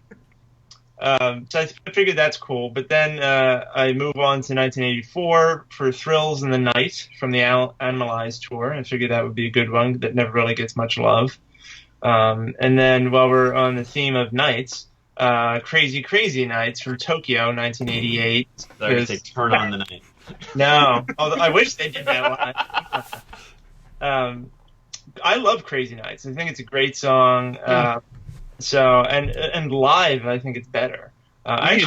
Speaker 3: So I figured that's cool. But then I move on to 1984 for Thrills in the Night from the Animalized tour. I figured that would be a good one that never really gets much love. And then while we're on the theme of nights, Crazy Crazy Nights from Tokyo, 1988.
Speaker 4: They say Turn on the Night.
Speaker 3: No, although I wish they did that one. I love Crazy Nights. I think it's a great song. And live, I think it's better. I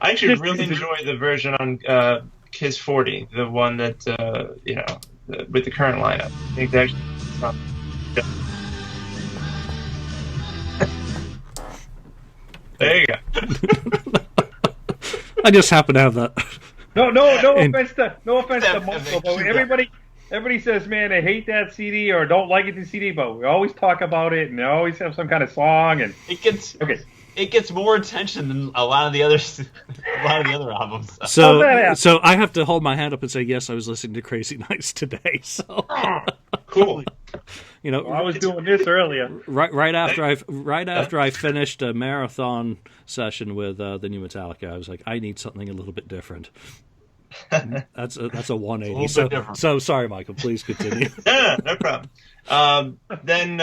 Speaker 3: actually really enjoy the version on Kiss 40, the one that with the current lineup. I think that actually. There you go.
Speaker 1: I just happen to have that.
Speaker 2: No offense to Michael, but everybody says, man, they hate that CD or don't like it, the CD, but we always talk about it and they always have some kind of song, and
Speaker 4: it gets more attention than a lot of the other albums.
Speaker 1: So I have to hold my hand up and say, yes, I was listening to Crazy Nights today. So
Speaker 3: cool.
Speaker 2: I was doing this earlier.
Speaker 1: Right after I finished a marathon session with the new Metallica, I was like, I need something a little bit different. That's a 180. So sorry, Michael. Please continue.
Speaker 3: No problem. Then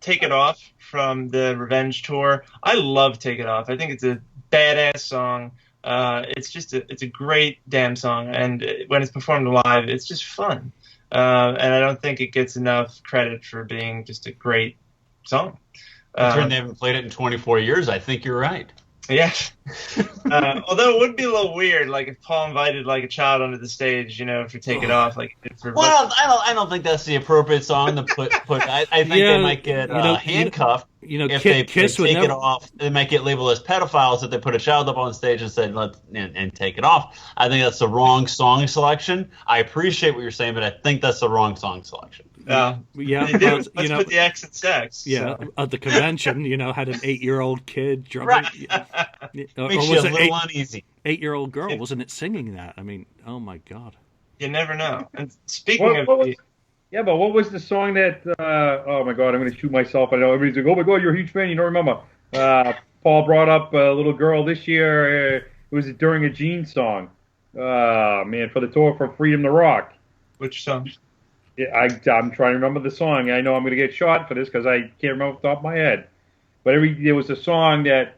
Speaker 3: Take It Off from the Revenge tour. I love Take It Off. I think it's a badass song. It's a great damn song, and when it's performed live, it's just fun. And I don't think it gets enough credit for being just a great song.
Speaker 4: They haven't played it in 24 years. I think you're right.
Speaker 3: Yes. Although it would be a little weird, like if Paul invited like a child onto the stage, for Take It Off, like.
Speaker 4: Well, I don't think that's the appropriate song to put. I think they might get handcuffed. If they Take It Off, they might get labeled as pedophiles if they put a child up on stage and said and Take It Off. I think that's the wrong song selection. I appreciate what you're saying, but I think that's the wrong song selection.
Speaker 1: Yeah.
Speaker 3: Let's put the X in sex.
Speaker 1: Yeah, so. At the convention, had an 8-year-old kid drumming.
Speaker 4: Right. Makes you a little uneasy.
Speaker 1: 8-year-old girl, wasn't it singing that? I mean, oh my God.
Speaker 3: You never know. And speaking of... what
Speaker 2: was the song that... oh my God, I'm going to shoot myself. I know everybody's like, oh my God, you're a huge fan. You don't remember. Paul brought up a little girl this year. It was during a Gene song. Man, for the tour from Freedom to Rock.
Speaker 3: Which song?
Speaker 2: Yeah, I'm trying to remember the song. I know I'm going to get shot for this because I can't remember off the top of my head. But there was a song that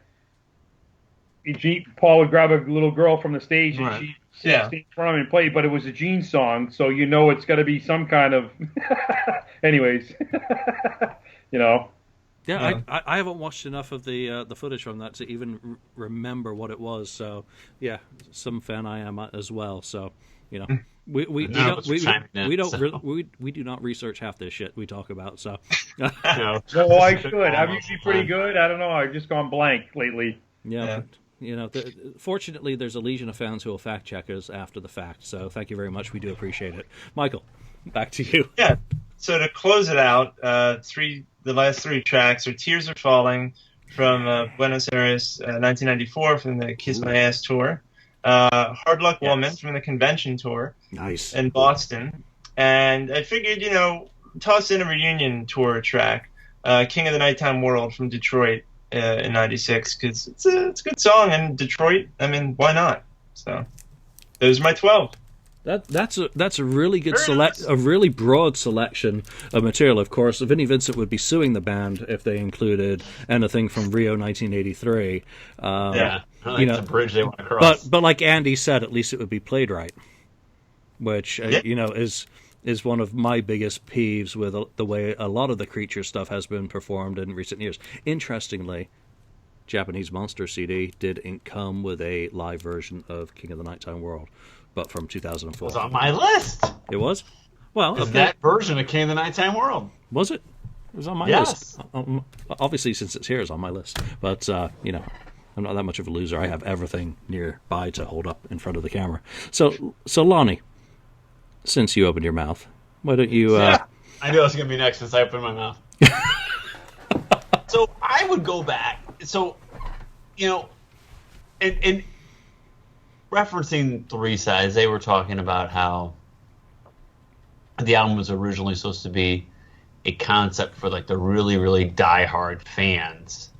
Speaker 2: Paul would grab a little girl from the stage and she'd stand in front of him and play, but it was a Gene song, so it's got to be some kind of... Anyways,
Speaker 1: Yeah, I haven't watched enough of the footage from that to even remember what it was. So yeah, some fan I am as well. So we do not research half this shit we talk about. So
Speaker 2: no, I should. I'm usually pretty good. I don't know. I've just gone blank lately.
Speaker 1: Yeah. But, fortunately, there's a legion of fans who will fact check us after the fact. So thank you very much. We do appreciate it. Michael, back to you.
Speaker 3: Yeah. So to close it out, the last 3 tracks are Tears Are Falling from Buenos Aires, 1994 from the Kiss My Ass tour. Hard Luck Woman from the Convention tour.
Speaker 1: Nice.
Speaker 3: In Boston. And I figured, toss in a reunion tour track, King of the Nighttime World from Detroit in 96, because it's a good song. And Detroit, I mean, why not? So those are my 12.
Speaker 1: That's a really good
Speaker 4: Very nice.
Speaker 1: a really broad selection of material. Of course, Vinnie Vincent would be suing the band if they included anything from Rio 1983.
Speaker 4: Yeah, I think
Speaker 1: you
Speaker 4: it's
Speaker 1: know,
Speaker 4: a bridge they want to cross.
Speaker 1: but like Andy said, at least it would be played right, which
Speaker 4: Yeah.
Speaker 1: is one of my biggest peeves with the way a lot of the Creature stuff has been performed in recent years. Interestingly, Japanese Monster CD did come with a live version of King of the Nighttime World, but from 2004.
Speaker 4: It was on my list.
Speaker 1: It was? Well,
Speaker 4: Is
Speaker 1: okay.
Speaker 4: that version of King of the Nighttime World?
Speaker 1: Was it? It was on my
Speaker 4: Yes.
Speaker 1: list. Obviously, since it's here, it's on my list. But, I'm not that much of a loser. I have everything nearby to hold up in front of the camera. So Lonnie, since you opened your mouth, why don't you...
Speaker 4: Yeah, I knew it was going to be next since I opened my mouth. So I would go back. So, in referencing Three Sides, they were talking about how the album was originally supposed to be a concept for like the really, really diehard fans.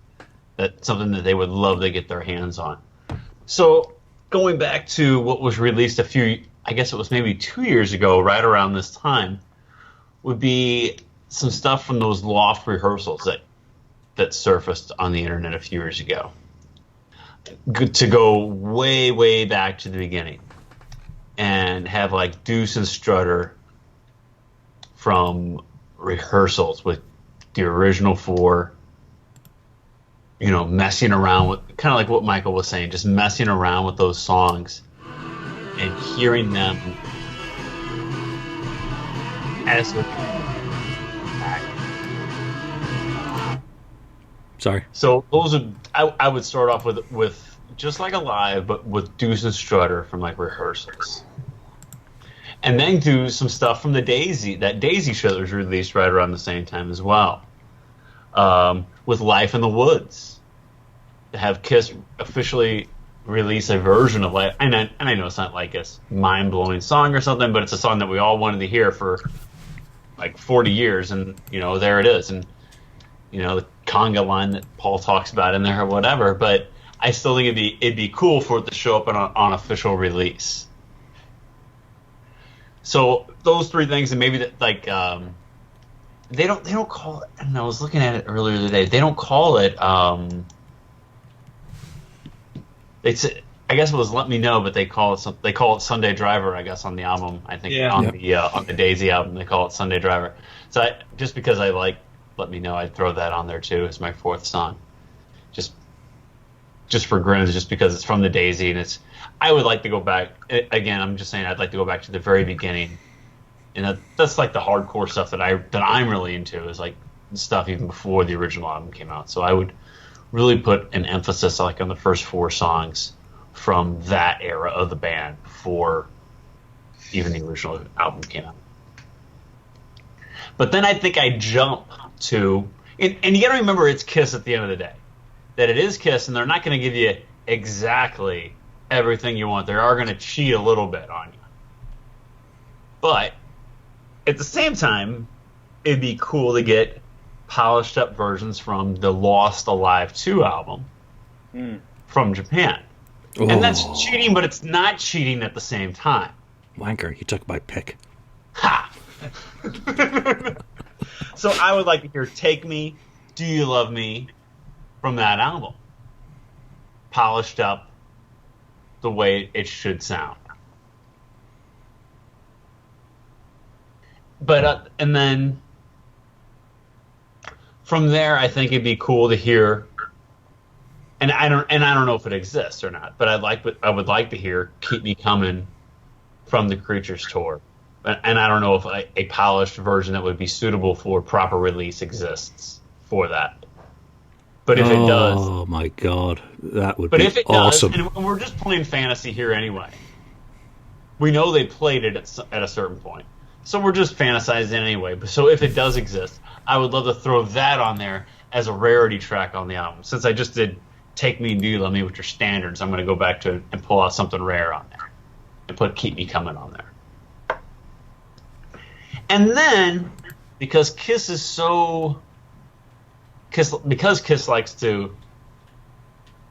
Speaker 4: That's something that they would love to get their hands on. So going back to what was released I guess it was maybe 2 years ago, right around this time, would be some stuff from those loft rehearsals that surfaced on the internet a few years ago. Good to go way, way back to the beginning and have like Deuce and Strutter from rehearsals with the original four, messing around with, kind of like what Michael was saying, just messing around with those songs and hearing them as they're back.
Speaker 1: Sorry.
Speaker 4: So those are, I would start off with just like a live, but with Deuce and Strutter from like rehearsals. And then do some stuff from that Daisy show that was released right around the same time as well. With Life in the Woods. To have Kiss officially release a version of Life. And I know it's not like a mind-blowing song or something, but it's a song that we all wanted to hear for like 40 years. And, there it is. And, the conga line that Paul talks about in there or whatever. But I still think it'd be cool for it to show up on official release. So those three things, and maybe that they don't call it. And I was looking at it earlier today. They don't call it. I guess it was Let Me Know, but they call it Sunday Driver. I guess on the album, I think on the Daisy album they call it Sunday Driver. So just because I like Let Me Know, I'd throw that on there too as my fourth song. Just for grins, just because it's from the Daisy and I would like to go back again. I'm just saying I'd like to go back to the very beginning, and that's like the hardcore stuff that I'm really into is like stuff even before the original album came out. So I would really put an emphasis like on the first four songs from that era of the band before even the original album came out. But then I think I jump to, and you got to remember it's Kiss at the end of the day. That it is Kiss, and they're not going to give you exactly everything you want. They are going to cheat a little bit on you. But at the same time, it'd be cool to get polished up versions from the Lost Alive 2 album from Japan.
Speaker 1: Oh.
Speaker 4: And that's cheating, but it's not cheating at the same time.
Speaker 1: Wanker, you took my pick.
Speaker 4: Ha! So I would like to hear Take Me, Do You Love Me from that album. Polished up the way it should sound. But and then from there, I think it'd be cool to hear. And I don't know if it exists or not. But I would like to hear "Keep Me Coming" from the Creatures tour. And I don't know if a polished version that would be suitable for proper release exists for that. But if it does,
Speaker 1: oh my God, that would
Speaker 4: but
Speaker 1: be
Speaker 4: if it
Speaker 1: awesome.
Speaker 4: does, and we're just playing fantasy here anyway. We know they played it at a certain point, so we're just fantasizing anyway. So if it does exist, I would love to throw that on there as a rarity track on the album. Since I just did "Take Me and Do You Love Me," which are standards, I'm going to go back to and pull out something rare on there and put "Keep Me Coming" on there. And then because Kiss likes to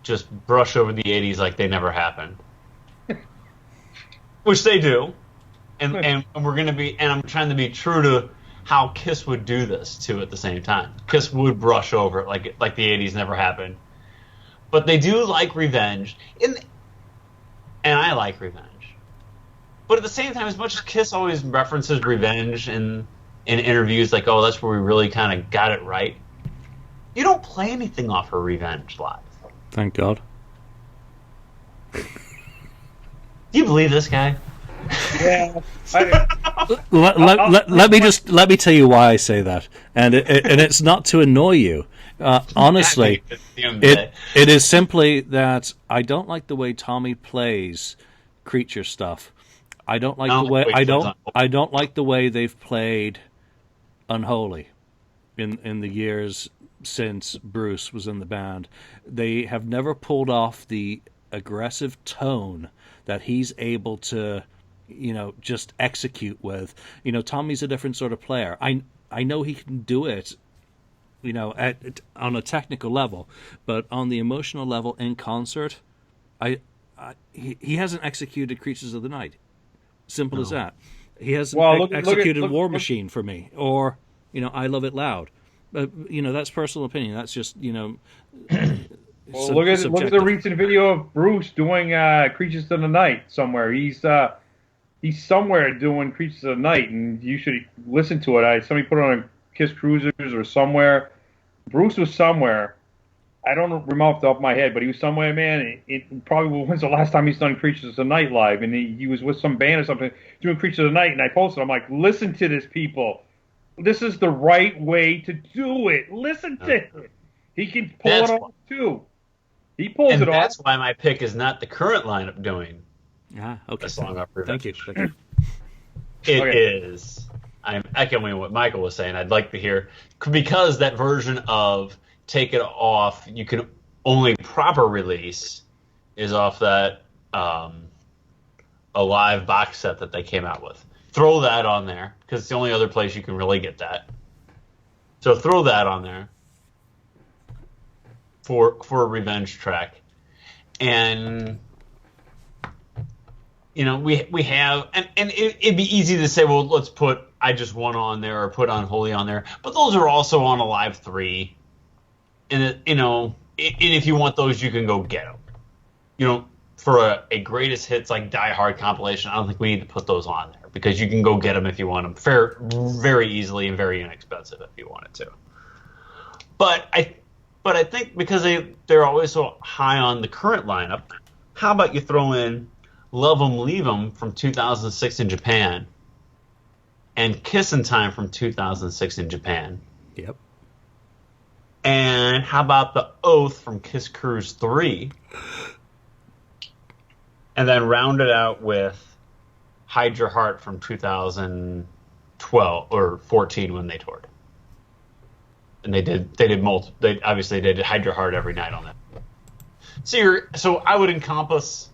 Speaker 4: just brush over the 80s like they never happened, which they do, and we're gonna be, and I'm trying to be true to how Kiss would do this too. At the same time, Kiss would brush over it like the '80s never happened. But they do like revenge, and I like revenge. But at the same time, as much as Kiss always references revenge in interviews, like, oh, that's where we really kind of got it right, you don't play anything off her Revenge live.
Speaker 1: Thank God.
Speaker 4: Do you believe this guy?
Speaker 2: Yeah.
Speaker 1: Let me tell you why I say that, and it's not to annoy you. Honestly, it is simply that I don't like the way Tommy plays Creature stuff. I don't like I don't like the way they've played Unholy in the years since Bruce was in the band. They have never pulled off the aggressive tone that he's able to, just execute with. Tommy's a different sort of player. I know he can do it, on a technical level, but on the emotional level in concert, he hasn't executed Creatures of the Night. Simple as that. He hasn't executed War Machine for me, or I Love It Loud. That's personal opinion. That's just
Speaker 2: Well, look at the recent video of Bruce doing Creatures of the Night somewhere. He's somewhere doing Creatures of the Night, and you should listen to it. Somebody put it on Kiss Cruisers or somewhere. Bruce was somewhere. I don't remember off the top of my head, but he was somewhere, man. It probably when's the last time he's done Creatures of the Night live, and he was with some band or something doing Creatures of the Night, and I posted, I'm like, listen to this, people. This is the right way to do it. Listen to it. He can pull it off too. He pulls it off.
Speaker 4: That's why my pick is not the current lineup doing.
Speaker 1: Okay.
Speaker 4: A song off
Speaker 1: Thank you.
Speaker 4: It is. I'm echoing what Michael was saying. I'd like to hear, because that version of Take It Off, you can only proper release is off that Alive box set that they came out with. Throw that on there, because it's the only other place you can really get that. So throw that on there for a revenge track. And we have, and it'd be easy to say, well, let's put I Just Won on there, or put Unholy on there, but those are also on Alive 3. And and if you want those, you can go get them. For a greatest hits like Die Hard compilation, I don't think we need to put those on there, because you can go get them if you want them, very easily and very inexpensive if you wanted to. But I think because they're always so high on the current lineup, how about you throw in Love 'Em Leave 'Em from 2006 in Japan, and Kiss in Time from 2006 in Japan.
Speaker 1: Yep.
Speaker 4: And how about The Oath from Kiss Cruise 3? And then round it out with Hide Your Heart from 2012 or 14 when they toured. And they did obviously they did Hide Your Heart every night on that. So I would encompass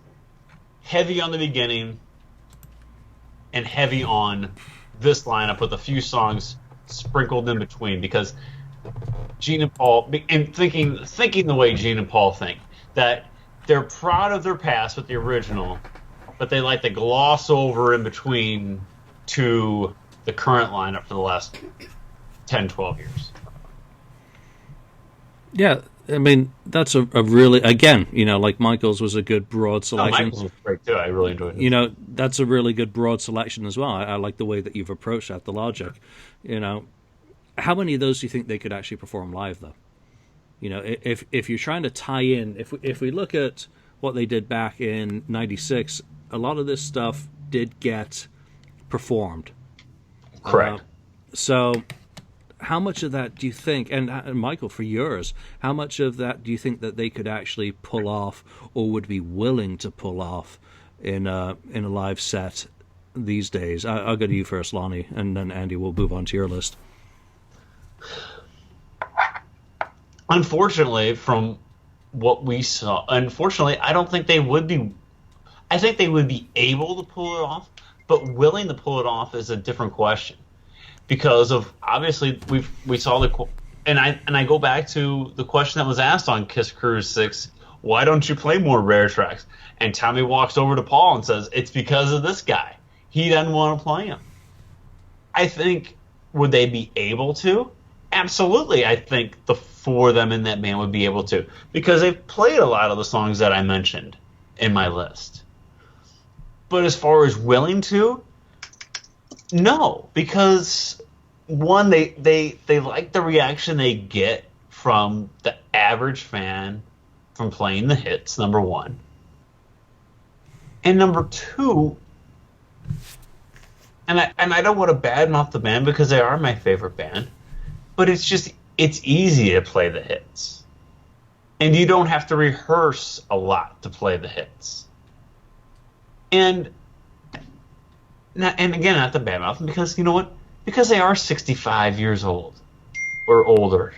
Speaker 4: heavy on the beginning and heavy on this lineup with a few songs sprinkled in between, because Gene and Paul, and thinking the way Gene and Paul think, that they're proud of their past with the original, but they like to gloss over in between to the current lineup for the last 10, 12 years.
Speaker 1: Yeah, I mean, that's a really, again, like Michael's was a good broad selection.
Speaker 4: Michael's was great too. I really enjoyed it.
Speaker 1: That's a really good broad selection as well. I like the way that you've approached that, the logic. How many of those do you think they could actually perform live, though? If you're trying to tie in, if we look at what they did back in '96, a lot of this stuff did get performed.
Speaker 4: Correct.
Speaker 1: So how much of that do you think, and Michael, for yours, how much of that do you think that they could actually pull off, or would be willing to pull off in a live set these days? I'll go to you first, Lonnie, and then Andy, we'll move on to your list.
Speaker 4: Unfortunately, from what we saw, I don't think they would be. I think they would be able to pull it off, but willing to pull it off is a different question, because of obviously we saw and I go back to the question that was asked on Kiss Cruise 6. Why don't you play more rare tracks? And Tommy walks over to Paul and says, it's because of this guy. he doesn't want to play them. I think, would they be able to? Absolutely. I think the four of them in that band would be able to, because they've played a lot of the songs that I mentioned in my list. But as far as willing to, no, because one, they like the reaction they get from the average fan from playing the hits, number one. And number two, and I don't want to badmouth the band because they are my favorite band, but it's easy to play the hits. And you don't have to rehearse a lot to play the hits. And again, not the badmouth, because you know what? Because they are 65 years old or older.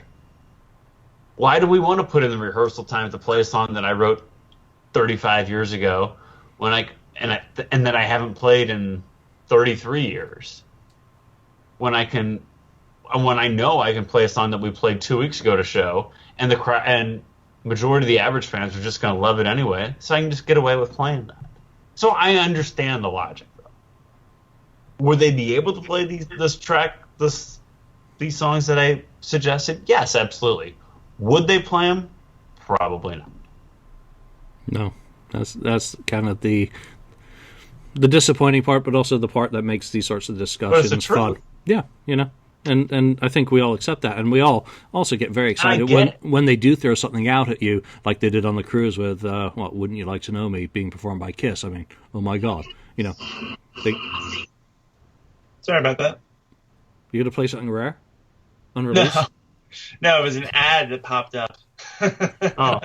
Speaker 4: Why do we want to put in the rehearsal time to play a song that I wrote 35 years ago and that I haven't played in 33 years? When I know I can play a song that we played 2 weeks ago to show, and the majority of the average fans are just going to love it anyway, so I can just get away with playing that. So I understand the logic, though. Would they be able to play these songs that I suggested? Yes, absolutely. Would they play them? Probably not.
Speaker 1: No, that's kind of the disappointing part, but also the part that makes these sorts of discussions fun. Yeah, and I think we all accept that, and we all also get very excited when they do throw something out at you, like they did on the cruise with "Wouldn't You Like to Know Me" being performed by Kiss. I mean, oh my God,
Speaker 3: Sorry about that.
Speaker 1: You gonna play something rare, unreleased?
Speaker 3: No, it was an ad that popped up.
Speaker 4: Oh,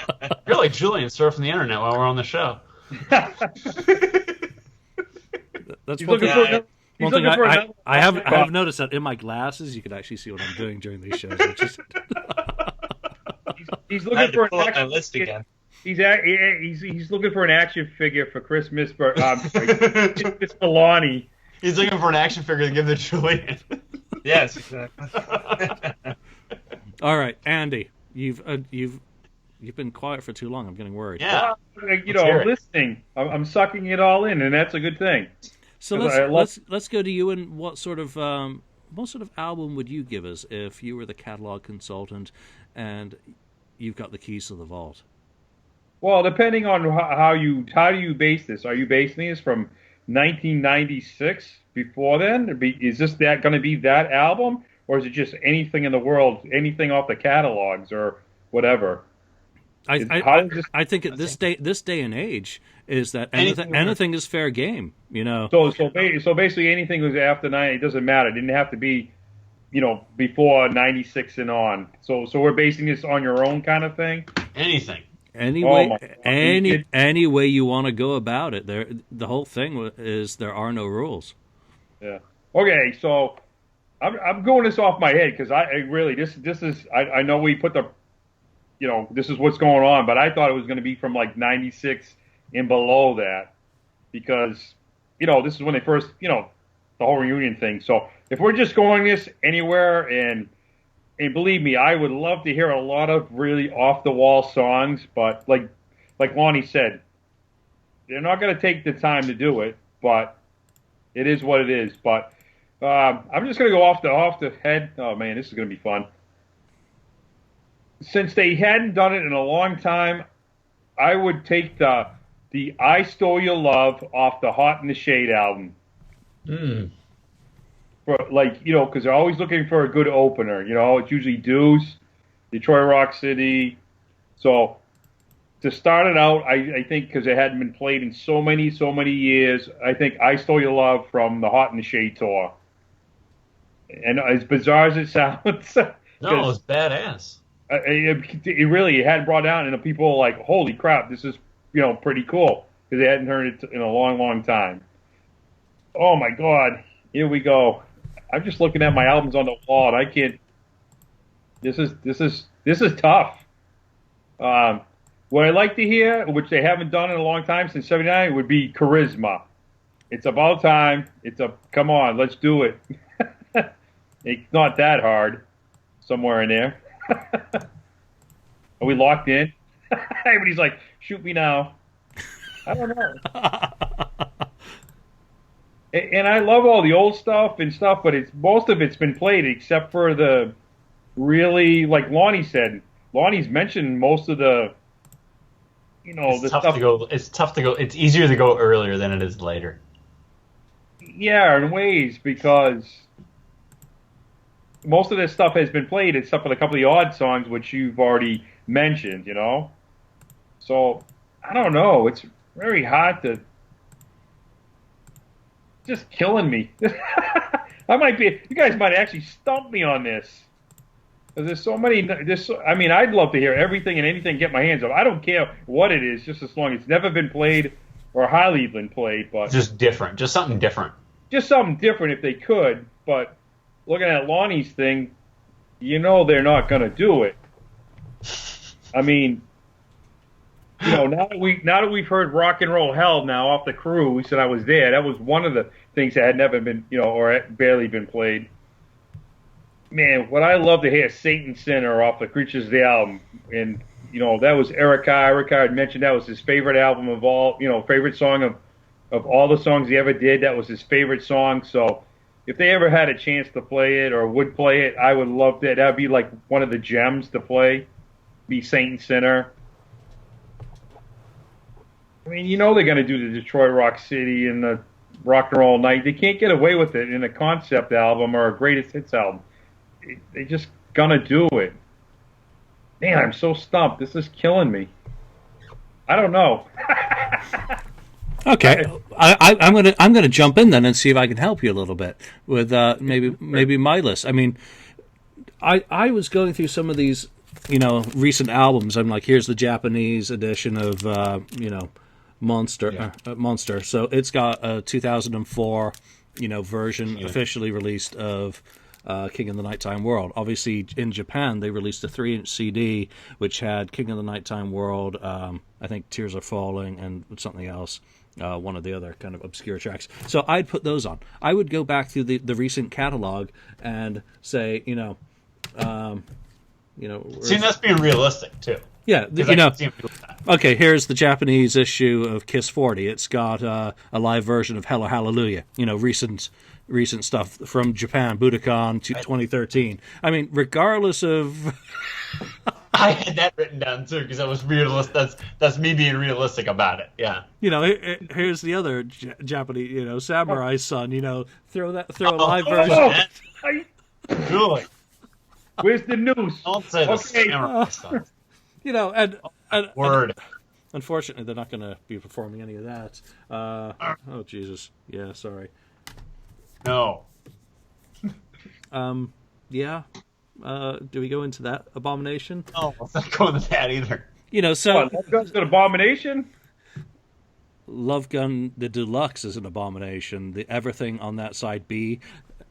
Speaker 4: you're like Julian surfing the internet while we're on the show.
Speaker 1: That's one thing. One thing I have noticed that in my glasses, you can actually see what I'm doing during these shows.
Speaker 2: He's looking for
Speaker 3: an action list again.
Speaker 2: He's looking for an action figure for Christmas for Lonnie.
Speaker 4: He's looking for an action figure to give to Julian.
Speaker 3: Yes, exactly.
Speaker 1: All right, Andy, you've been quiet for too long. I'm getting worried.
Speaker 4: Yeah,
Speaker 2: I'm listening. I'm sucking it all in, and that's a good thing.
Speaker 1: So let's go to you. And what sort of album would you give us if you were the catalog consultant and you've got the keys to the vault?
Speaker 2: Well, depending on how do you base this? Are you basing this from 1996? Before then, is this going to be that album, or is it just anything in the world, anything off the catalogs or whatever?
Speaker 1: I think at this day and age is that anything is fair game,
Speaker 2: So basically anything was after 90, it doesn't matter. It didn't have to be, before 96 and on. So we're basing this on your own kind of thing.
Speaker 4: Anything.
Speaker 1: Any way you want to go about it. The whole thing is there are no rules.
Speaker 2: Yeah. Okay. So I'm going this off my head because I really this is I know we put the this is what's going on, but I thought it was going to be from like 96 and below that because this is when they first the whole reunion thing. So if we're just going this anywhere and believe me, I would love to hear a lot of really off the wall songs, but like Lonnie said, they're not going to take the time to do it, but it is what it is. But I'm just going to go off the head. Oh man, this is going to be fun. Since they hadn't done it in a long time, I would take the I Stole Your Love off the Hot in the Shade album. For because they're always looking for a good opener. It's usually Deuce, Detroit Rock City. So to start it out, I think because it hadn't been played in so many years, I think I Stole Your Love from the Hot in the Shade tour. And as bizarre as it sounds,
Speaker 4: no, it's badass.
Speaker 2: It really had brought down, and the people were like, "Holy crap, this is pretty cool," because they hadn't heard it in a long time. Oh my God, here we go. I'm just looking at my albums on the wall, and I can't. This is tough. What I like to hear, which they haven't done in a long time since '79, would be Charisma. It's about time. Come on, let's do it. It's not that hard. Somewhere in there. Are we locked in? Everybody's like, shoot me now. I don't know. And I love all the old stuff and stuff, but it's most of it's been played except for the really, like Lonnie said. Lonnie's mentioned most of the,
Speaker 4: It's
Speaker 2: the
Speaker 4: tough
Speaker 2: stuff.
Speaker 4: to go. It's tough to go. It's easier to go earlier than it is later.
Speaker 2: Yeah, in ways because most of this stuff has been played except for a couple of the odd songs which you've already mentioned. So I don't know. It's very hard to just killing me. I might be. You guys might actually stump me on this. 'Cause there's so many. I mean, I'd love to hear everything and anything. Get my hands on. I don't care what it is, just as long as it's never been played or highly been played. But
Speaker 4: Just different. Just something different.
Speaker 2: just something different if they could. But looking at Lonnie's thing, they're not going to do it. I mean, now that we've heard Rock and Roll Hell now off the cruise, and I was there. That was one of the things that had never been, or had barely been played. Man, what I love to hear Satan Sinner off the Creatures of the album, and that was Erica. Erica had mentioned that was his favorite album of all, favorite song of all the songs he ever did. That was his favorite song. So if they ever had a chance to play it or would play it, I would love that. That'd be like one of the gems to play. Be Saint Sinner. I mean, they're going to do the Detroit Rock City and the Rock and Roll Night. They can't get away with it in a concept album or a greatest hits album. They just gonna do it. Man, I'm so stumped. This is killing me. I don't know.
Speaker 1: Okay, I'm gonna jump in then and see if I can help you a little bit with maybe my list. I mean, I was going through some of these recent albums. I'm like, here's the Japanese edition of Monster. So it's got a 2004 version officially released of King of the Nighttime World. Obviously, in Japan, they released a 3-inch CD which had King of the Nighttime World, I think Tears Are Falling, and something else, one of the other kind of obscure tracks. So I'd put those on. I would go back through the recent catalog and say,
Speaker 4: See, that's being realistic too.
Speaker 1: Yeah, okay, here's the Japanese issue of Kiss 40. It's got a live version of Hello Hallelujah, recent stuff from Japan, Budokan 2013. I mean, regardless of...
Speaker 4: I had that written down too because I was realistic. That's me being realistic about it. Yeah.
Speaker 1: Here's the other Japanese, Samurai Son. Throw a live version.
Speaker 4: Julian,
Speaker 2: where's the news?
Speaker 4: Don't say the Samurai Son.
Speaker 1: And
Speaker 4: word.
Speaker 1: Unfortunately, they're not going to be performing any of that. Oh Jesus, yeah, sorry.
Speaker 4: No.
Speaker 1: Yeah. Do we go into that abomination?
Speaker 4: No, let's not go into that either.
Speaker 2: Love Gun's an abomination?
Speaker 1: Love Gun, the Deluxe, is an abomination. The everything on that side B,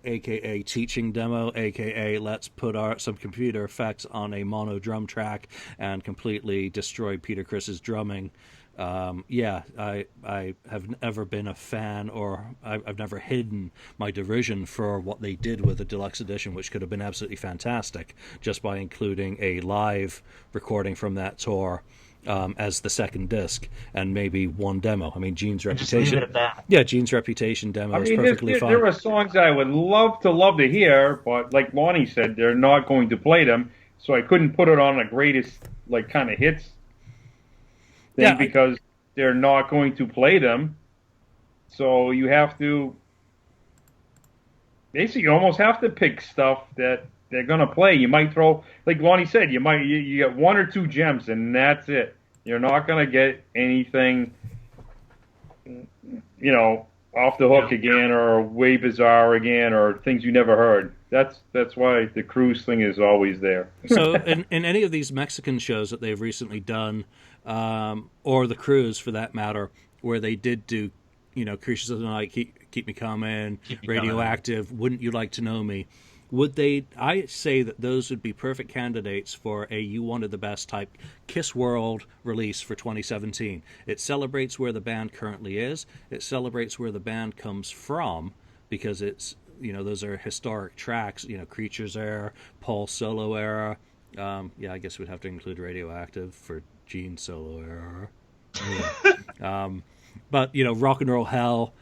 Speaker 1: a.k.a. teaching demo, a.k.a. let's put some computer effects on a mono drum track and completely destroy Peter Criss's drumming. I have never been a fan, or I've never hidden my derision for what they did with the deluxe edition, which could have been absolutely fantastic, just by including a live recording from that tour as the second disc and maybe one demo. I mean, Gene's Reputation.
Speaker 4: Just leave it at that.
Speaker 1: Yeah, Gene's Reputation demo is perfectly fine.
Speaker 2: There are songs I would love to hear, but like Lonnie said, they're not going to play them, so I couldn't put it on a greatest kind of hits thing because they're not going to play them. So you have to basically, you almost have to pick stuff that they're going to play. You might throw, like Lonnie said, you get one or two gems and that's it. You're not going to get anything, off the hook again or way bizarre again or things you never heard. That's why the cruise thing is always there.
Speaker 1: So in any of these Mexican shows that they've recently done, or the cruise for that matter, where they did do, Creatures of the Night, Keep Me Coming, Radioactive, Wouldn't You Like to Know Me, I say that those would be perfect candidates for a You Wanted the Best type Kiss World release for 2017. It celebrates where the band currently is. It celebrates where the band comes from, because it's, those are historic tracks, Creatures era, Paul solo era. I guess we'd have to include Radioactive for Gene solo era. Yeah. But, Rock and Roll Hell.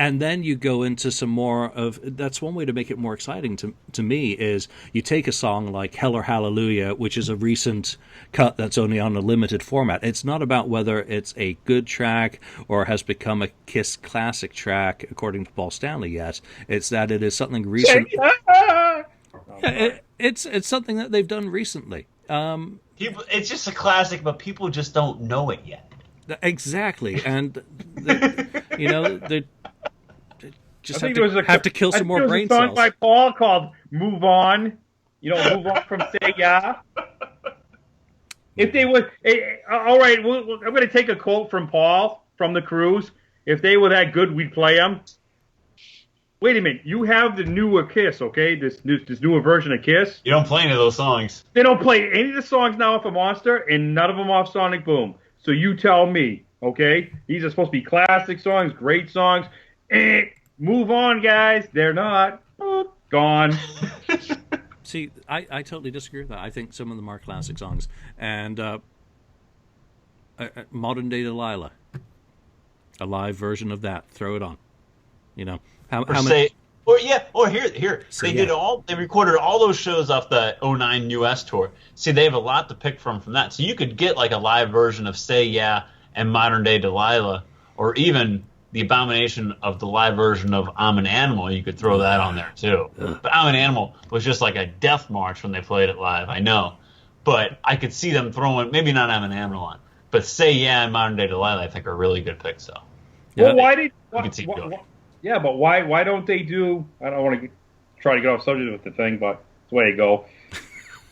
Speaker 1: And then you go into some more of, that's one way to make it more exciting to me, is you take a song like Hell or Hallelujah, which is a recent cut that's only on a limited format. It's not about whether it's a good track or has become a Kiss classic track, according to Paul Stanley yet. It's that it is something recent. It's something that they've done recently.
Speaker 4: It's just a classic, but people just don't know it yet.
Speaker 1: Exactly. And, they just have to kill some more brain cells.
Speaker 2: There was a song by Paul called "Move On." Move on from "Say Ya." If they would, all right, I'm going to take a quote from Paul from the Cruise. If they were that good, we'd play them. Wait a minute, you have the newer Kiss, okay? This newer version of Kiss.
Speaker 4: You don't play any of those songs.
Speaker 2: They don't play any of the songs now off of Monster, and none of them off Sonic Boom. So you tell me, okay? These are supposed to be classic songs, great songs. Move on, guys. They're not. Gone.
Speaker 1: See, I totally disagree with that. I think some of them are classic songs. And Modern Day Delilah, a live version of that. Throw it on. How many?
Speaker 4: Here. They recorded all those shows off the 2009 US tour. See, they have a lot to pick from that. So you could get like a live version of Say Yeah and Modern Day Delilah, or even the abomination of the live version of I'm an Animal. You could throw that on there too. But I'm an Animal was just like a death march when they played it live. I know, but I could see them throwing maybe not I'm an Animal on, but Say Yeah and Modern Day Delilah I think are really good picks. So,
Speaker 2: well, but why don't they do? I don't want to try to get off subject with the thing, but it's the way it go.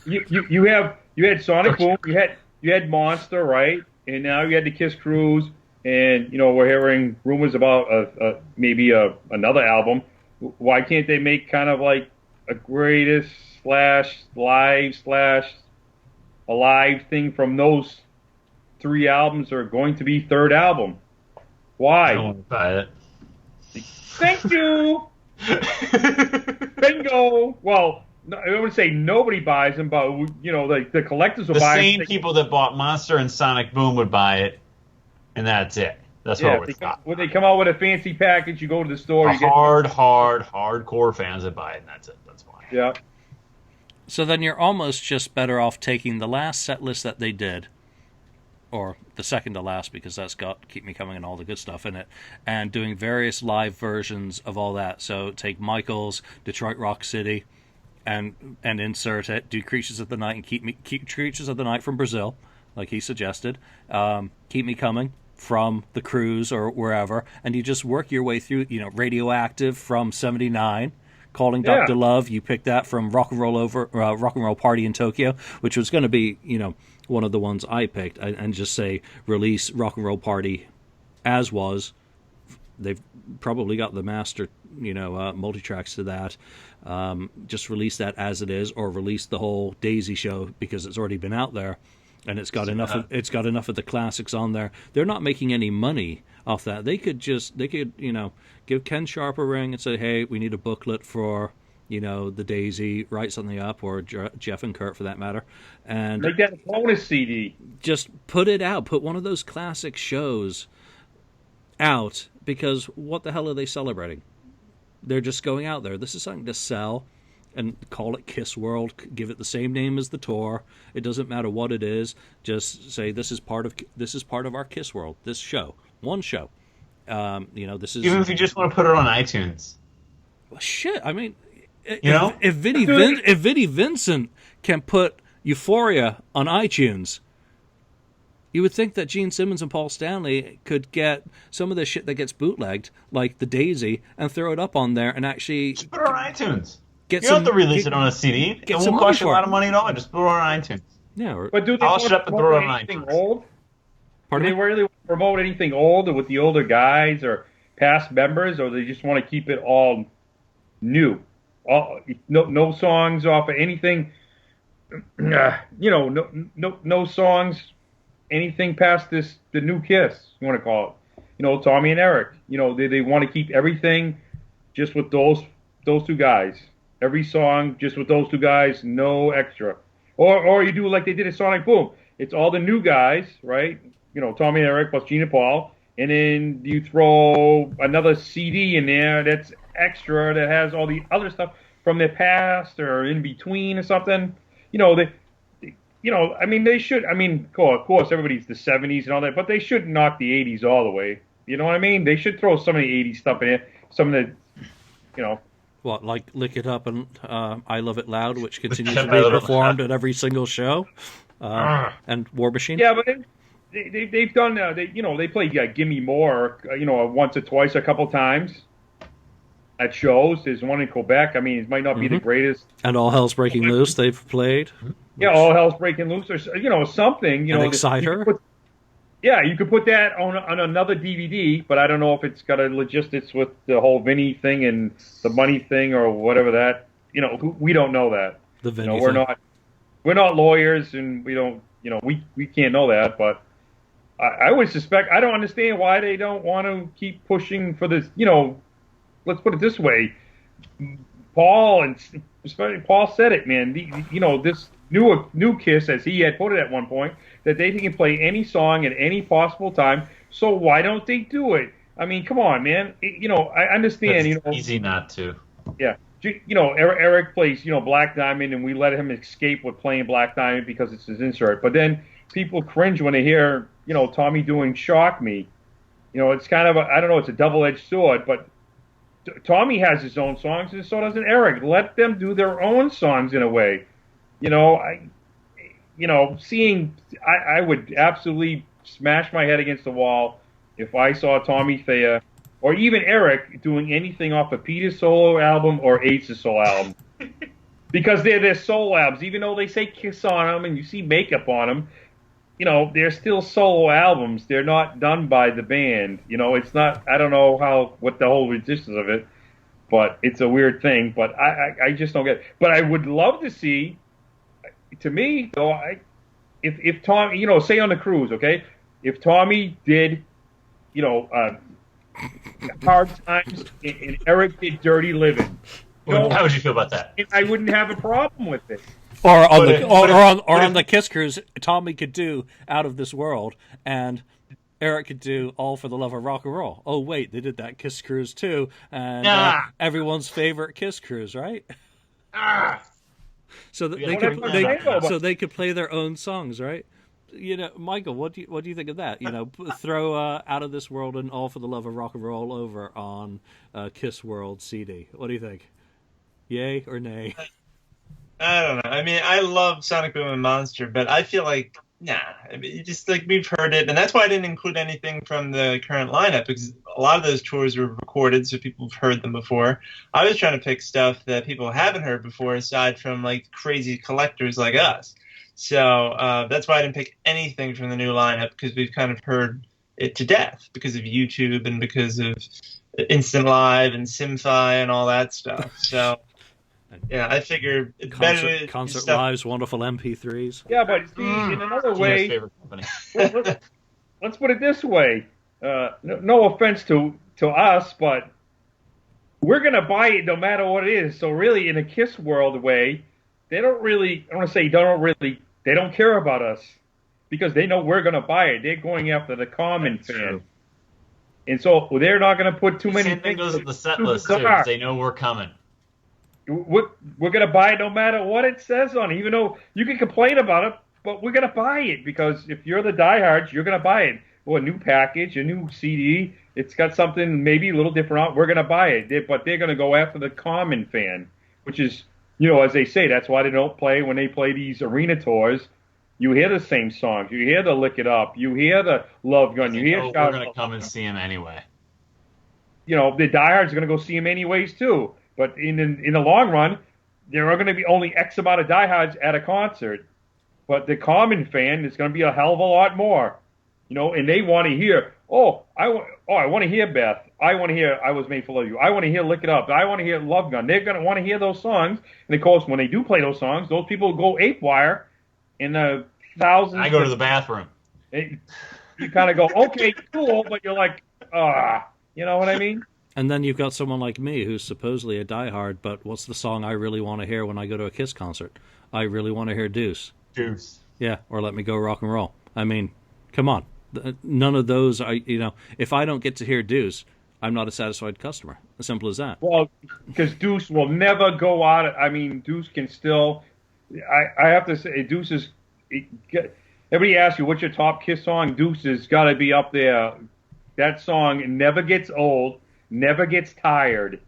Speaker 2: You had Sonic Boom, you had Monster, right? And now you had the Kiss Cruise. And, we're hearing rumors about maybe another album. Why can't they make kind of like a greatest /live/alive thing from those 3 albums are going to be third album? Why?
Speaker 4: I don't want to buy it.
Speaker 2: Thank you! Bingo! Well, I wouldn't say nobody buys them, but, the collectors will buy them.
Speaker 4: The same people that bought Monster and Sonic Boom would buy it. And that's it. That's what we're talking.
Speaker 2: When they come out with a fancy package, you go to the store.
Speaker 4: Hardcore fans that buy it, and that's it. That's why.
Speaker 2: Yeah.
Speaker 1: So then you're almost just better off taking the last set list that they did, or the second to last, because that's got Keep Me Coming and all the good stuff in it, and doing various live versions of all that. So take Michael's Detroit Rock City, and insert it. Do Creatures of the Night and keep Creatures of the Night from Brazil, like he suggested. Keep Me Coming from the Cruise or wherever, and you just work your way through. Radioactive from '79, Calling Dr. Love. You picked that from Rock and Roll Party in Tokyo, which was going to be one of the ones I picked, and just say release Rock and Roll Party as was. They've probably got the master multi-tracks to that. Just release that as it is, or release the whole Daisy show because it's already been out there. And it's got enough of the classics on there. They're not making any money off that. They could give Ken Sharp a ring and say, hey, we need a booklet for the Daisy, write something up, or Jeff and Kurt for that matter, and
Speaker 2: make that a bonus CD.
Speaker 1: Just put it out. Put one of those classic shows out, because what the hell are they celebrating? They're just going out there. This is something to sell. And call it Kiss World. Give it the same name as the tour. It doesn't matter what it is. Just say this is part of our Kiss World. This show, one show. This is
Speaker 4: even if you just want to put it on iTunes.
Speaker 1: Well, shit, I mean, if Vinnie Vincent can put Euphoria on iTunes, you would think that Gene Simmons and Paul Stanley could get some of the shit that gets bootlegged, like the Daisy, and throw it up on there and actually
Speaker 4: just put it on iTunes. You don't have to release it on a CD. It won't cost you a lot of money at all. Just put it on iTunes.
Speaker 1: Yeah,
Speaker 2: but do they
Speaker 4: polish it up and throw it on
Speaker 2: anything
Speaker 4: iTunes.
Speaker 2: Old?
Speaker 1: Pardon
Speaker 2: do they really promote anything old with the older guys or past members, or they just want to keep it all new? No songs off of anything. No songs, anything past the new Kiss. You want to call it? Tommy and Eric. They want to keep everything just with those 2 guys. Every song just with those 2 guys, no extra. Or you do like they did at Sonic Boom. It's all the new guys, right? Tommy and Eric plus Gene and Paul, and then you throw another CD in there that's extra that has all the other stuff from their past or in between or something. You know, I mean, they should. I mean, of course, everybody's the '70s and all that, but they should knock the '80s all the way. You know what I mean? They should throw some of the '80s stuff in there. Some of the, you know.
Speaker 1: What, like Lick It Up and I Love It Loud, which continues to be performed at every single show, and War Machine?
Speaker 2: Yeah, but they've done, they play Gimme More, once or twice, a couple times at shows. There's one in Quebec. I mean, it might not be the greatest.
Speaker 1: And All Hell's Breaking Loose, they've played.
Speaker 2: Yeah, All Hell's Breaking Loose, or, something.
Speaker 1: And Exciter.
Speaker 2: You could put that on another DVD, but I don't know if it's got a logistics with the whole Vinny thing and the money thing or whatever that. We don't know that.
Speaker 1: The Vinny
Speaker 2: thing.
Speaker 1: thing.
Speaker 2: We're not lawyers, and we don't. We can't know that. But I would suspect. I don't understand why they don't want to keep pushing for this. Let's put it this way. Paul, and especially Paul, said it, man. This new Kiss, as he had put it at one point, that they can play any song at any possible time. So why don't they do it? I mean, come on, man. I understand.
Speaker 4: It's easy not to.
Speaker 2: Yeah. Eric plays, Black Diamond, and we let him escape with playing Black Diamond because it's his insert. But then people cringe when they hear, Tommy doing Shock Me. It's kind of I don't know, it's a double-edged sword, but Tommy has his own songs, and so does Eric. Let them do their own songs in a way. I would absolutely smash my head against the wall if I saw Tommy Thayer or even Eric doing anything off of Peter's solo album or Ace's solo album. Because they're their solo albums. Even though they say Kiss on them and you see makeup on them, they're still solo albums. They're not done by the band. It's not, I don't know what the whole resistance of it, but it's a weird thing. But I just don't get it. But I would love to see, to me, though, if Tommy, say on the cruise, okay, if Tommy did, Hard Times and Eric did Dirty Living,
Speaker 4: how would you feel about that?
Speaker 2: I wouldn't have a problem with it.
Speaker 1: Or on the Kiss Cruise, Tommy could do Out of This World, and Eric could do All for the Love of Rock and Roll. Oh wait, they did that Kiss Cruise too, and everyone's favorite Kiss Cruise, right? So that they could play their own songs, right? Michael, what do you think of that? Throw Out of This World and All for the Love of Rock and Roll over on Kiss World CD. What do you think? Yay or nay?
Speaker 3: I don't know. I mean, I love Sonic Boom and Monster, but I feel like, nah. I mean, just like we've heard it, and that's why I didn't include anything from the current lineup, because a lot of those tours were recorded, so people have heard them before. I was trying to pick stuff that people haven't heard before, aside from like crazy collectors like us. So that's why I didn't pick anything from the new lineup, because we've kind of heard it to death because of YouTube and because of Instant Live and Simfi and all that stuff. So. Yeah, I figure it's better to
Speaker 1: concert lives, wonderful MP3s.
Speaker 2: Yeah, but see, in another way, let's put it this way. No offense to us, but we're gonna buy it no matter what it is. So really, in a Kiss World way, they don't really. I want to say they don't care about us because they know we're gonna buy it. They're going after the common fan. True. And so they're not going to put too many.
Speaker 4: Same thing goes with the set list too. They know we're coming.
Speaker 2: We're going to buy it no matter what it says on it, even though you can complain about it, but we're going to buy it because if you're the diehards, you're going to buy it. Well, a new package, a new CD, it's got something maybe a little different on. We're going to buy it, but they're going to go after the common fan, which is, as they say, that's why they don't play when they play these arena tours. You hear the same songs. You hear the Lick It Up. You hear the Love Gun. You hear.
Speaker 4: We're going to come and see him anyway.
Speaker 2: The diehards are going to go see him anyways too. But in the long run, there are going to be only X amount of diehards at a concert. But the common fan is going to be a hell of a lot more, and they want to hear, I want to hear Beth. I want to hear I Was Made for Love You. I want to hear Lick It Up. I want to hear Love Gun. They're going to want to hear those songs. And of course, when they do play those songs, those people go ape wire in the thousands.
Speaker 4: I go to the bathroom.
Speaker 2: You kind of go, okay, cool, but you're like, you know what I mean?
Speaker 1: And then you've got someone like me who's supposedly a diehard, but what's the song I really want to hear when I go to a Kiss concert? I really want to hear Deuce.
Speaker 4: Deuce.
Speaker 1: Yeah, or Let Me Go Rock and Roll. I mean, come on. None of those are, if I don't get to hear Deuce, I'm not a satisfied customer. As simple as that.
Speaker 2: Well, because Deuce will never go out. I mean, Deuce can still. I have to say, Deuce is. Everybody asks you what's your top Kiss song. Deuce has got to be up there. That song never gets old, never gets tired.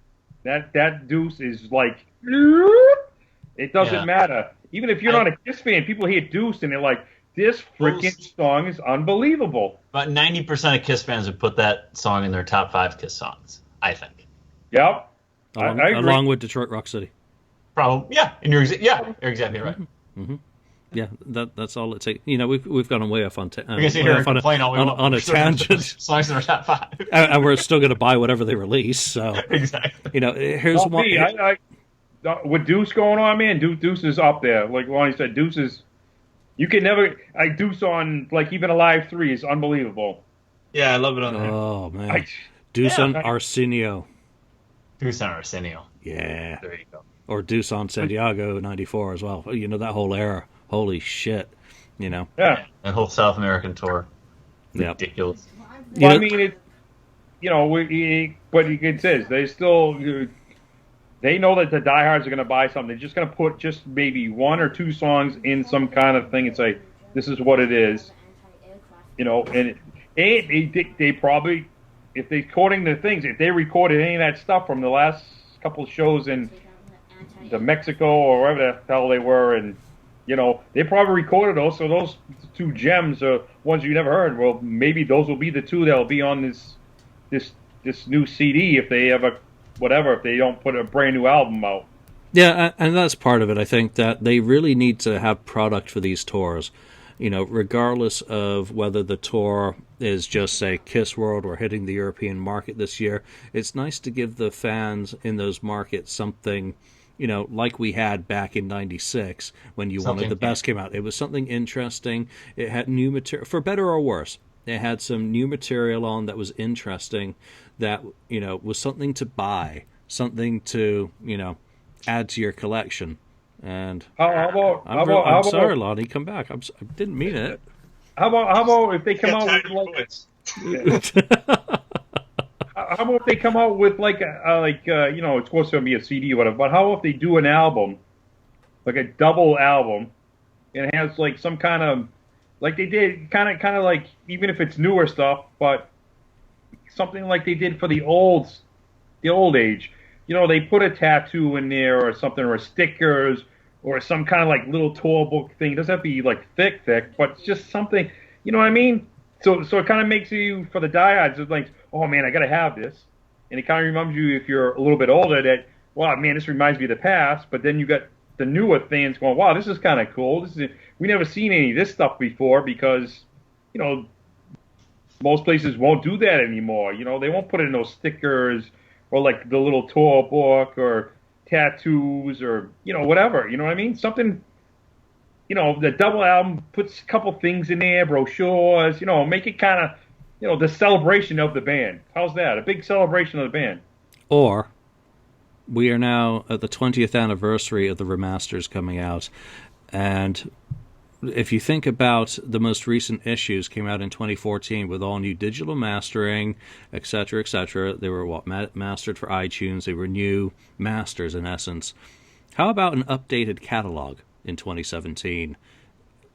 Speaker 2: That Deuce is like. It doesn't matter. Even if you're not a Kiss fan, people hear Deuce and they're like, this freaking song is unbelievable.
Speaker 4: About 90% of Kiss fans would put that song in their top 5 Kiss songs, I think.
Speaker 2: Yep.
Speaker 1: Along with Detroit Rock City.
Speaker 4: Probably, yeah. And you're exactly right.
Speaker 1: Mm-hmm. Yeah, that's all it takes. We've gone way off on
Speaker 4: on
Speaker 1: a tangent.
Speaker 4: Songs in our top 5,
Speaker 1: and we're still going to buy whatever they release. So
Speaker 4: exactly.
Speaker 1: Here's one.
Speaker 2: With Deuce going on, man, Deuce is up there. Like Lonnie said, Deuce is. You can never. Deuce on even Alive 3 is unbelievable.
Speaker 3: Yeah, I love it on there.
Speaker 1: Oh man, Deuce on Arsenio.
Speaker 4: Deuce on Arsenio.
Speaker 1: Yeah.
Speaker 4: There you go.
Speaker 1: Or Deuce on Santiago '94 as well. That whole era. Holy shit.
Speaker 2: Yeah.
Speaker 4: That whole South American tour. Ridiculous.
Speaker 2: Well, I mean, but it says they still. They know that the diehards are going to buy something. They're just going to put just maybe 1 or 2 songs in some kind of thing and say, "This is what it is." And they probably, if they're recording the things, if they recorded any of that stuff from the last couple of shows in the Mexico or wherever the hell they were, and they probably recorded those. So those 2 gems are ones you never heard. Well, maybe those will be the 2 that'll be on this new CD if they ever. Whatever, if they don't put a brand new album out.
Speaker 1: Yeah, and that's part of it. I think that they really need to have product for these tours. Regardless of whether the tour is just, say, Kiss World or hitting the European market this year, it's nice to give the fans in those markets something, like we had back in '96 when You Wanted the Best came out. It was something interesting. It had new material, for better or worse. It had some new material on that was interesting, that was something to buy, something to add to your collection. And I'm sorry, Lonnie, come back. I didn't mean it.
Speaker 2: How about if they come out with how about if they come out with it's supposed to be a CD or whatever, but how if they do an album, like a double album, and it has some kind of. Like they did, kind of like, even if it's newer stuff, but something like they did for the old age. They put a tattoo in there or something, or stickers, or some kind of little tour book thing. It doesn't have to be thick, but it's just something. You know what I mean? So it kind of makes you, for the diehards, it's like, oh man, I gotta have this, and it kind of reminds you, if you're a little bit older, that, wow, man, this reminds me of the past. But then you got the newer fans going, wow, this is kind of cool. We never seen any of this stuff before, because, most places won't do that anymore. They won't put in those stickers or the little tour book or tattoos or, whatever. You know what I mean? Something, the double album puts a couple things in there, brochures, make it kind of, the celebration of the band. How's that? A big celebration of the band.
Speaker 1: Or we are now at the 20th anniversary of the remasters coming out, and if you think about the most recent issues, came out in 2014 with all new digital mastering, etc., etc. They were mastered for iTunes. They were new masters in essence. How about an updated catalog in 2017?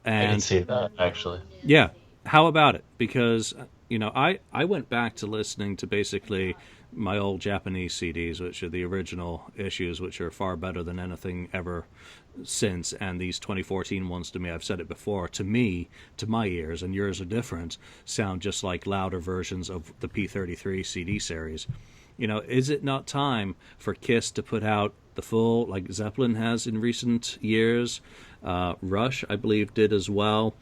Speaker 1: And
Speaker 4: I can see that, actually.
Speaker 1: Yeah. How about it? Because I went back to listening to basically my old Japanese CDs, which are the original issues, which are far better than anything ever since. And these 2014 ones, to me, I've said it before, to me, to my ears, and yours are different, sound just like louder versions of the P33 CD series. Is it not time for Kiss to put out the full, like Zeppelin has in recent years? Rush, I believe, did as well.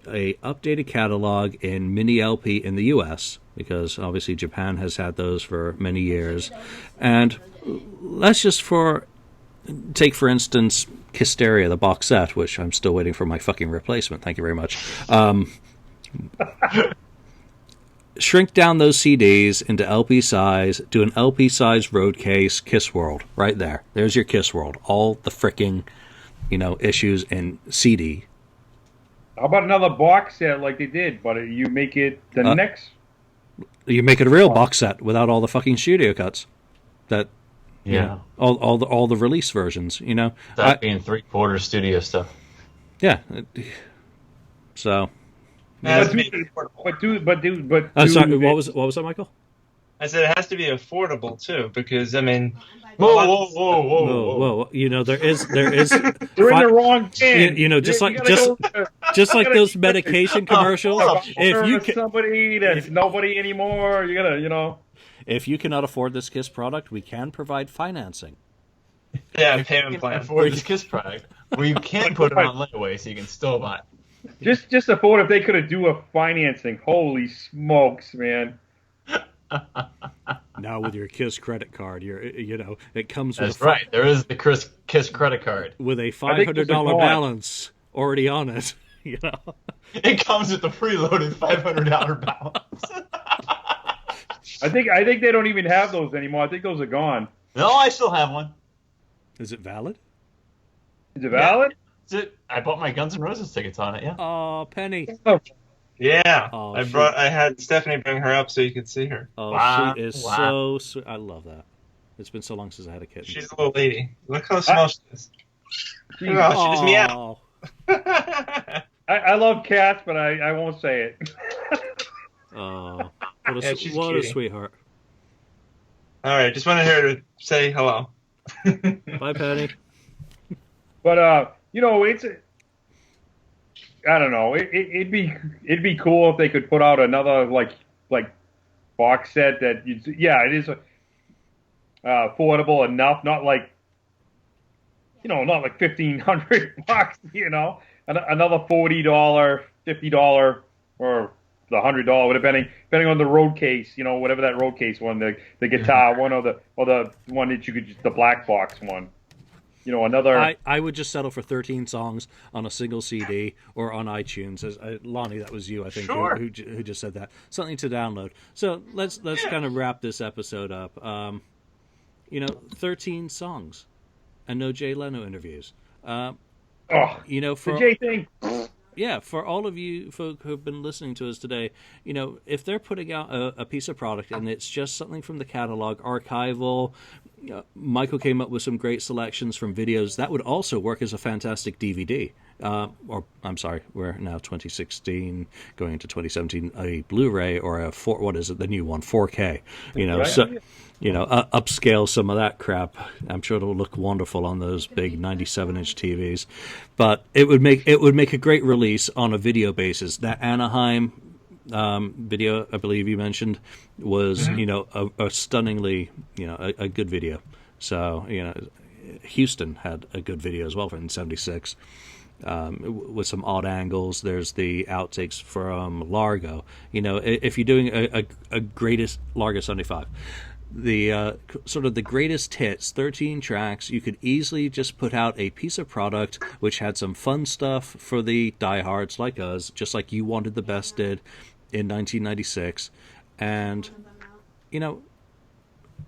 Speaker 1: A updated catalog in mini LP in the US, because obviously Japan has had those for many years. And let's just take for instance Kissteria, the box set, which I'm still waiting for my fucking replacement. Thank you very much. Shrink down those CDs into LP size, do an LP size road case, Kiss World, right there. There's your Kiss World. All the fricking, issues in CD.
Speaker 2: How about another box set like they did, but you make it the next?
Speaker 1: You make it a real box set without all the fucking studio cuts. That all the release versions.
Speaker 4: That being 3/4 studio stuff.
Speaker 1: Yeah. So.
Speaker 3: But
Speaker 1: Sorry, what was that, Michael?
Speaker 3: I said it has to be affordable too, because I mean,
Speaker 1: whoa! There is.
Speaker 2: You're in the wrong bin.
Speaker 1: Just like those medication commercials. If you
Speaker 2: somebody that's nobody anymore, you gotta.
Speaker 1: If you cannot afford this KISS product, we can provide financing.
Speaker 3: Yeah, payment plan
Speaker 4: for this KISS product. Where you can't put it on layaway, so you can still buy it.
Speaker 2: Just afford if they could do a financing. Holy smokes, man!
Speaker 1: Now with your KISS credit card, it comes with.
Speaker 4: That's right. There is the KISS credit card
Speaker 1: with a $500 balance already on it.
Speaker 4: It comes with a preloaded $500 balance.
Speaker 2: I think they don't even have those anymore. I think those are gone.
Speaker 4: No, I still have one.
Speaker 1: Is it valid?
Speaker 2: Is it valid?
Speaker 4: Yeah. I bought my Guns N' Roses tickets on it. Yeah.
Speaker 1: Oh, Penny.
Speaker 3: Yeah, I had Stephanie bring her up so you could see her.
Speaker 1: Oh, wow. She is so sweet. I love that. It's been so long since I had a kitten.
Speaker 3: She's a little lady. Look how small she is. She just meow.
Speaker 2: I love cats, but I won't say it.
Speaker 1: Oh, what a sweetheart.
Speaker 3: All right, just wanted her to say hello.
Speaker 1: Bye, Penny.
Speaker 2: But it's. I don't know. It'd be cool if they could put out another like box set that it is affordable enough, not like not like $1,500. Another $40, $50, or the $100, depending on the road case. Whatever that road case one, the guitar one, or the one that you could the black box one. Another.
Speaker 1: I would just settle for 13 songs on a single CD or on iTunes. Lonnie, that was you, I think,
Speaker 4: sure.
Speaker 1: who just said that. Something to download. So let's kind of wrap this episode up. 13 songs and no Jay Leno interviews.
Speaker 2: The
Speaker 1: Jay thing. Yeah, for all of you folk who have been listening to us today, if they're putting out a piece of product and it's just something from the catalog, archival. Michael came up with some great selections from videos that would also work as a fantastic DVD. Or I'm sorry, we're now 2016 going into 2017. A Blu-ray or the new one, 4K. Upscale some of that crap. I'm sure it'll look wonderful on those big 97-inch TVs. But it would make a great release on a video basis. That Anaheim video, I believe you mentioned, was a stunningly a good video. So Houston had a good video as well in '76 with some odd angles. There's the outtakes from Largo. If you're doing a greatest Largo 75. The sort of the greatest hits, 13 tracks, you could easily just put out a piece of product which had some fun stuff for the diehards like us, just like You Wanted the Best did in 1996. And,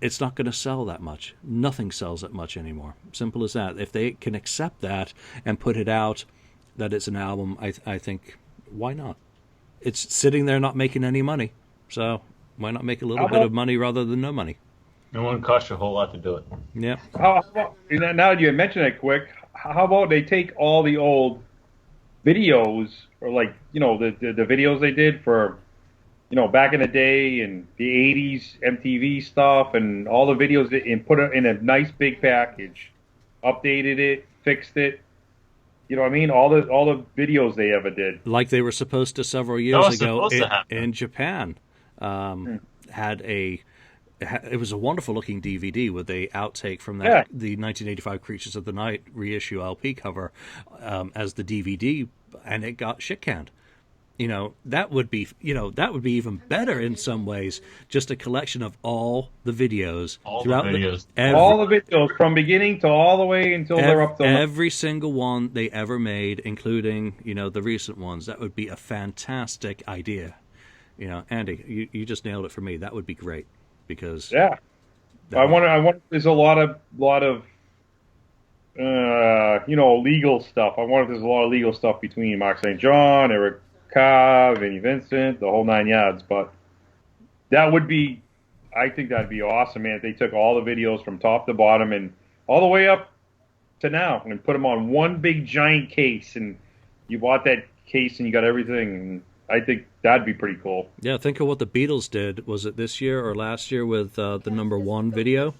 Speaker 1: it's not going to sell that much. Nothing sells that much anymore. Simple as that. If they can accept that and put it out, that it's an album, I think, why not? It's sitting there not making any money. So why not make a little bit of money rather than no money?
Speaker 4: It won't cost you a whole lot to do it.
Speaker 2: Yeah. How about, now you mentioned it quick, how about they take all the old videos, or the videos they did for, back in the day and the 80s MTV stuff and all the videos and put it in a nice big package, updated it, fixed it. You know what I mean? All the videos they ever did.
Speaker 1: Like they were supposed to several years ago in Japan. It was a wonderful looking DVD with a outtake from that the 1985 Creatures of the Night reissue LP cover as the DVD, and it got shit canned. That would be even better in some ways. Just a collection of all the videos,
Speaker 2: all the videos from beginning to all the way until they're up to
Speaker 1: every single one they ever made, including the recent ones. That would be a fantastic idea. Andy, you just nailed it for me. That would be great because
Speaker 2: I wonder. There's a lot of legal stuff. I wonder if there's a lot of legal stuff between Mark St. John, Eric Carr, Vinnie Vincent, the whole 9 yards. But I think that'd be awesome, man, if they took all the videos from top to bottom and all the way up to now and put them on one big giant case, and you bought that case and you got everything. And I think that'd be pretty cool.
Speaker 1: Yeah, think of what the Beatles did. Was it this year or last year with the #1 video?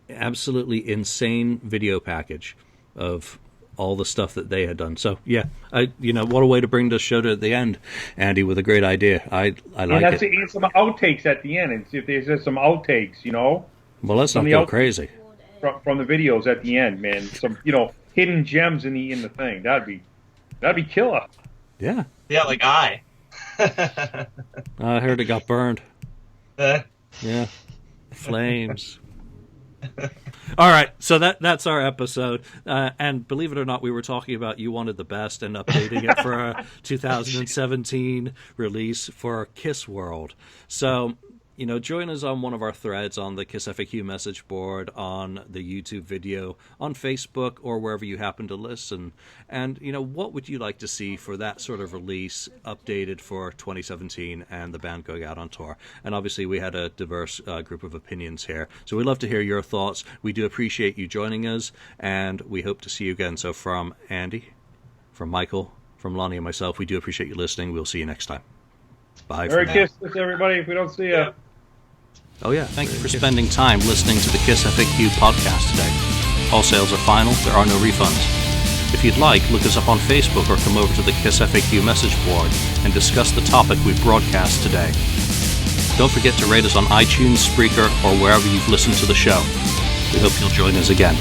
Speaker 1: Absolutely insane video package of all the stuff that they had done. So yeah, what a way to bring the show to the end, Andy, with a great idea. I like it.
Speaker 2: And some outtakes at the end, and see if there's some outtakes.
Speaker 1: Well, let's not go crazy.
Speaker 2: From the videos at the end, man. Some hidden gems in the thing. That'd be killer.
Speaker 1: Yeah.
Speaker 3: Yeah, like I
Speaker 1: heard it got burned. Yeah. Flames. All right, so that's our episode. And believe it or not, we were talking about You Wanted the Best and updating it for a 2017 release for Kiss World. So, join us on one of our threads on the KissFAQ message board, on the YouTube video, on Facebook, or wherever you happen to listen. And, what would you like to see for that sort of release updated for 2017 and the band going out on tour? And obviously we had a diverse group of opinions here. So we'd love to hear your thoughts. We do appreciate you joining us, and we hope to see you again. So from Andy, from Michael, from Lonnie, and myself, we do appreciate you listening. We'll see you next time. Bye.
Speaker 2: Merry Christmas, everybody, if we don't see you.
Speaker 1: Oh yeah, thank you for spending time listening to the KissFAQ podcast today. All sales are final, there are no refunds. If you'd like, look us up on Facebook or come over to the KissFAQ message board and discuss the topic we broadcast today. Don't forget to rate us on iTunes, Spreaker, or wherever you've listened to the show. We hope you'll join us again.